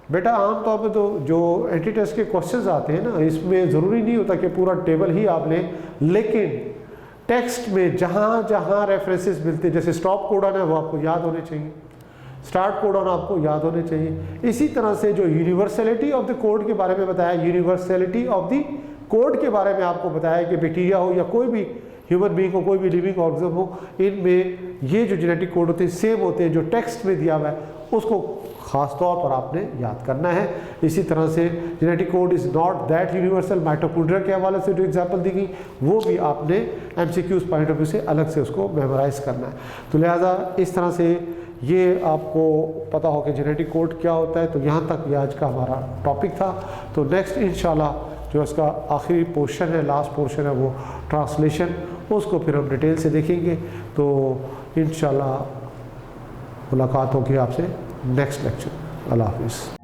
बेटा आमतौर पे तो जो एंटी टेस्ट के क्वेश्चंस आते हैं ना, इसमें ज़रूरी नहीं होता कि पूरा टेबल ही आप लें, लेकिन टेक्स्ट में जहाँ जहाँ रेफरेंसेस मिलते हैं, जैसे स्टॉप कोडन है वो आपको याद होने चाहिए, स्टार्ट कोडन आपको याद होने चाहिए। इसी तरह से जो यूनिवर्सलिटी ऑफ द कोड के बारे में बताया, यूनिवर्सलिटी ऑफ द कोड के बारे में आपको बताया कि बैक्टीरिया हो या कोई भी ह्यूमन बीइंग हो, कोई भी लिविंग ऑर्गेनिज्म हो, इनमें ये जो जेनेटिक कोड होते हैं सेम होते हैं, जो टेक्स्ट में दिया हुआ है उसको ख़ास तौर पर आपने याद करना है। इसी तरह से genetic code is not that universal, mitochondria के हवाले से जो एग्जांपल दी गई वो भी आपने एमसीक्यूज पॉइंट ऑफ व्यू से अलग से उसको मेमोराइज करना है। तो लिहाजा इस तरह से ये आपको पता हो कि जेनेटिक कोड क्या होता है। तो यहाँ तक ये आज का हमारा टॉपिक था। तो नेक्स्ट इंशाल्लाह जो इसका आखिरी पोर्शन है, लास्ट पोर्शन है, वो ट्रांसलेशन, उसको फिर हम डिटेल से देखेंगे। तो इंशाल्लाह मुलाकात होगी आपसे नेक्स्ट लेक्चर। अल्लाह हाफिज़।